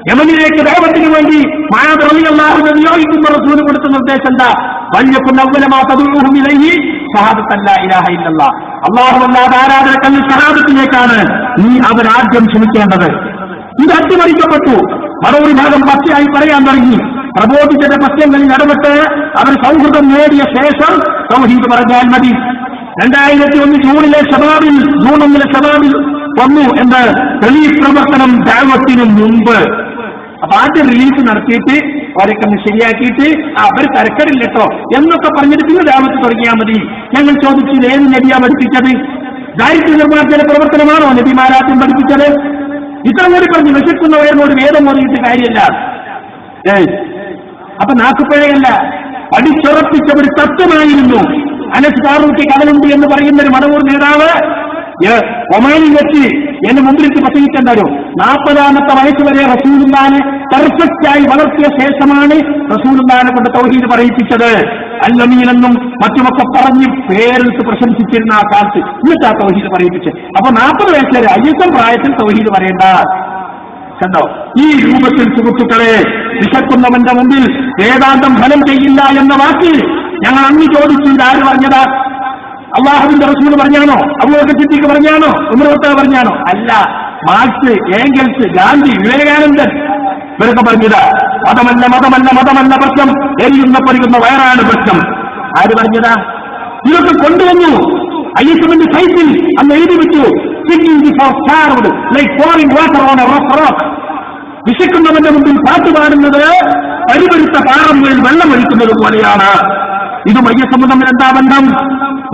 യമനിലേക്ക് ദഅവത്തിന് വേണ്ടി മുആദ് റളിയല്ലാഹു നിയോഗിക്കുന്ന റസൂൽ കൊടുത്ത നിർദ്ദേശം എന്താ? വല്യകുൻ അവ്വലമാ തദഉഹും ഇലൈഹി ഷഹാദത്തു ലാ ഇലാഹ ഇല്ലല്ലാഹ്. അല്ലാഹു അല്ലാഹു ആരാധനക്കല്ല ഷഹാദത്തിലേക്കാണ് നീ അവരാദ്യം ക്ഷണിക്കേണ്ടത്. ഇത് അട്ടിമറിക്കപ്പെട്ടു. മറൊരു ഭാഗം പച്ചയായി പറയാൻ തുടങ്ങി. പ്രബോധിച്ചത് പ്രശ്നങ്ങളിൽ ഇടപെട്ട് അവർ സൗഹൃദം നേടിയ ശേഷം തൗഹീദ് പറഞ്ഞാൽ മതി. 2001 ജൂൺ 1 ഷബാബിൽ വന്നു എന്ന് റിലീഫ് പ്രവർത്തനം ദഅവത്തിന് മുമ്പ്. അപ്പൊ ആദ്യം റിലീഫ് നടത്തിയിട്ട് അവരൊക്കെ ശരിയാക്കിയിട്ട് അവർ തരക്കടില്ലട്ടോ എന്നൊക്കെ പറഞ്ഞിട്ട് പിന്നെ ദഅവത്ത് തുടങ്ങിയാൽ മതി. ഞങ്ങൾ ചോദിച്ചു, ഏത് നബിയാ പഠിപ്പിച്ചത്? ദാരിദ്ര്യ നിർമ്മാർജ്ജന പ്രവർത്തനമാണോ നബിമാരാദ്യം പഠിപ്പിച്ചത്? ഇത്ര കൂടി പറഞ്ഞു വിശക്കുന്നവരോട് വേദം ഓതിയിട്ട് കാര്യമല്ല. അപ്പൊ നാക്കുപിഴയല്ല, പഠിച്ചുറപ്പിച്ച ഒരു തത്വമായിരുന്നു. അനസ് ഫാറൂഖി കടലുണ്ട് എന്ന് പറയുന്ന ഒരു മടവൂർ നേതാവ് ഒമാനിൽ വെച്ച് എന്റെ മുമ്പിലേക്ക് പ്രസംഗിക്കേണ്ടോ 40-ാമത്തെ വയസ്സ് വരെ റസൂലുള്ളാഹിനെ പെർഫെക്റ്റായി വളർത്തിയ ശേഷമാണ് റസൂലുള്ളാഹിനെ കൊണ്ട് തൗഹീദ് പറയിപ്പിച്ചത്. അല്ലമീനെന്നും മറ്റുമൊക്കെ പറഞ്ഞ് പേരെടുത്ത് പ്രശംസിച്ചിരുന്ന ആ കാലത്ത് എന്നിട്ട് ആ തൗഹീദ് പറയിപ്പിച്ച്. അപ്പൊ 40 വയസ്സ് വരെ അയ്യത്തം പ്രായത്തിൽ തൗഹീദ് പറയേണ്ട കണ്ടോ? ഈ രൂപത്തിൽ സുഹൃത്തുക്കളെ, വിശക്കുന്നവന്റെ മുമ്പിൽ വേദാന്തം ഫലം ചെയ്യില്ല എന്ന വാക്ക് ഞങ്ങൾ അന്ന് ചോദിച്ചു. ഇതാര് പറഞ്ഞതാ? അള്ളാഹുവിന്റെ റസൂൽ പറഞ്ഞാണോ? അബൂബക്കർ സിദ്ദീഖ് പറഞ്ഞാണോ? ഉമർ ഖത്താബ് പറഞ്ഞാണോ? അല്ല, മാർക്സ്, ഏംഗൽസ്, ഗാന്ധി, വിവേകാനന്ദൻ ഇവരൊക്കെ പറഞ്ഞതാ. മതമല്ല പ്രശ്നം, എരിയുന്ന വയറാണ് പ്രശ്നം. ആര് പറഞ്ഞതാ? ഇതൊക്കെ കൊണ്ടുവന്നു. ഐഎസ്എമ്മിന്റെ സൈറ്റിൽ അന്ന് എഴുതി വെച്ചു, വിശക്കുന്നവന്റെ മുമ്പിൽ പാട്ട് പാടുന്നത് പരിപരുത്ത പാറമ്മയിൽ വെള്ളമൊഴിക്കുന്നത് പോലെയാണ്. ഇതും ഐഎസ്എമ്മും തമ്മിൽ എന്താ ബന്ധം?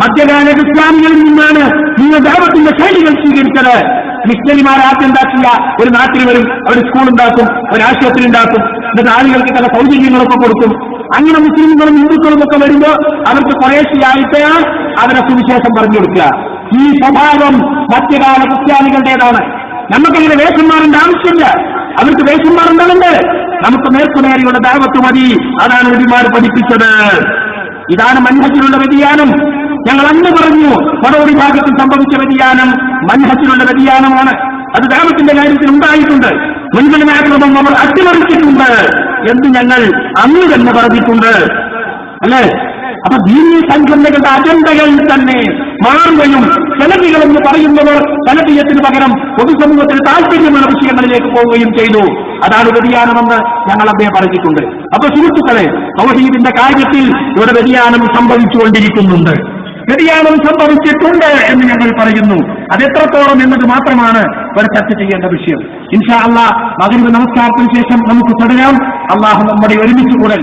മധ്യകാല ഇസ്ലാമികളിൽ നിന്നാണ് നിങ്ങൾ ദഅവത്തിന്റെ ശൈലികൾ സ്വീകരിച്ചത്. മിഷണറിമാർ ആദ്യം ഉണ്ടാക്കില്ല, ഒരു നാട്ടിൽ വരും, അവർ സ്കൂൾ ഉണ്ടാക്കും, ഒരു ആശുപത്രി ഉണ്ടാക്കും, എന്നിട്ട് ആളുകൾക്ക് ചില സൗജന്യങ്ങളൊക്കെ കൊടുക്കും. അങ്ങനെ മുസ്ലിങ്ങളും ഹിന്ദുക്കളും ഒക്കെ വരുമ്പോൾ അവർക്ക് കുറേശ്ശിയായിട്ട് അവരെ സുവിശേഷം പറഞ്ഞു കൊടുക്കുക. ഈ സ്വഭാവം മധ്യകാല ക്രിസ്ത്യാനികളുടേതാണ്. നമുക്കങ്ങനെ വേഷം മാറേണ്ട ആവശ്യമില്ല. അവർക്ക് വേഷം മാറേണ്ടതുണ്ട്. നമുക്ക് നേർക്കുനേരെയുള്ള ദഅവത്ത് മതി. അതാണ് നബിമാർ പഠിപ്പിച്ചത്. ഇതാണ് മൻഹജിലുള്ള വ്യതിയാനം. ഞങ്ങൾ അന്ന് പറഞ്ഞു, പദവിഭാഗത്തിൽ സംഭവിച്ച വ്യതിയാനം മൻഹജിലുള്ള വ്യതിയാനമാണ്. അത് ദഅവത്തിന്റെ കാര്യത്തിൽ ഉണ്ടായിട്ടുണ്ട്. മുൻഗണനാക്രമം നമ്മൾ അട്ടിമറിച്ചിട്ടുണ്ട് എന്ന് ഞങ്ങൾ അന്ന് തന്നെ പറഞ്ഞിട്ടുണ്ട്, അല്ലേ? അപ്പൊ ദീനീ സംഘടനകളുടെ അജണ്ടകൾ തന്നെ മാറുകയും സലഫികളെന്ന് പറയുന്നവർ സലഫിയത്തിന് പകരം പൊതുസമൂഹത്തിന് താല്പര്യമുള്ള വിഷയങ്ങളിലേക്ക് പോവുകയും ചെയ്തു. അതാണ് വ്യതിയാനമെന്ന് ഞങ്ങൾ അദ്ദേഹം പറഞ്ഞിട്ടുണ്ട്. അപ്പൊ സുഹൃത്തുക്കളെ, തൗഹീദിന്റെ കാര്യത്തിൽ ഇവിടെ വ്യതിയാനം സംഭവിച്ചുകൊണ്ടിരിക്കുന്നുണ്ട്. വ്യതിയാനം സംഭവിച്ചിട്ടുണ്ട് എന്ന് ഞങ്ങൾ പറയുന്നു. അതെത്രത്തോളം എന്നത് മാത്രമാണ് ഇവിടെ ചർച്ച ചെയ്യേണ്ട വിഷയം. ഇൻഷാ അല്ലാഹ് മഗ്‌രിബ് നമസ്കാരത്തിന് ശേഷം നമുക്ക് തുടരാം. അല്ലാഹു നമ്മുടെ ഒരുമിച്ച് കൂടൽ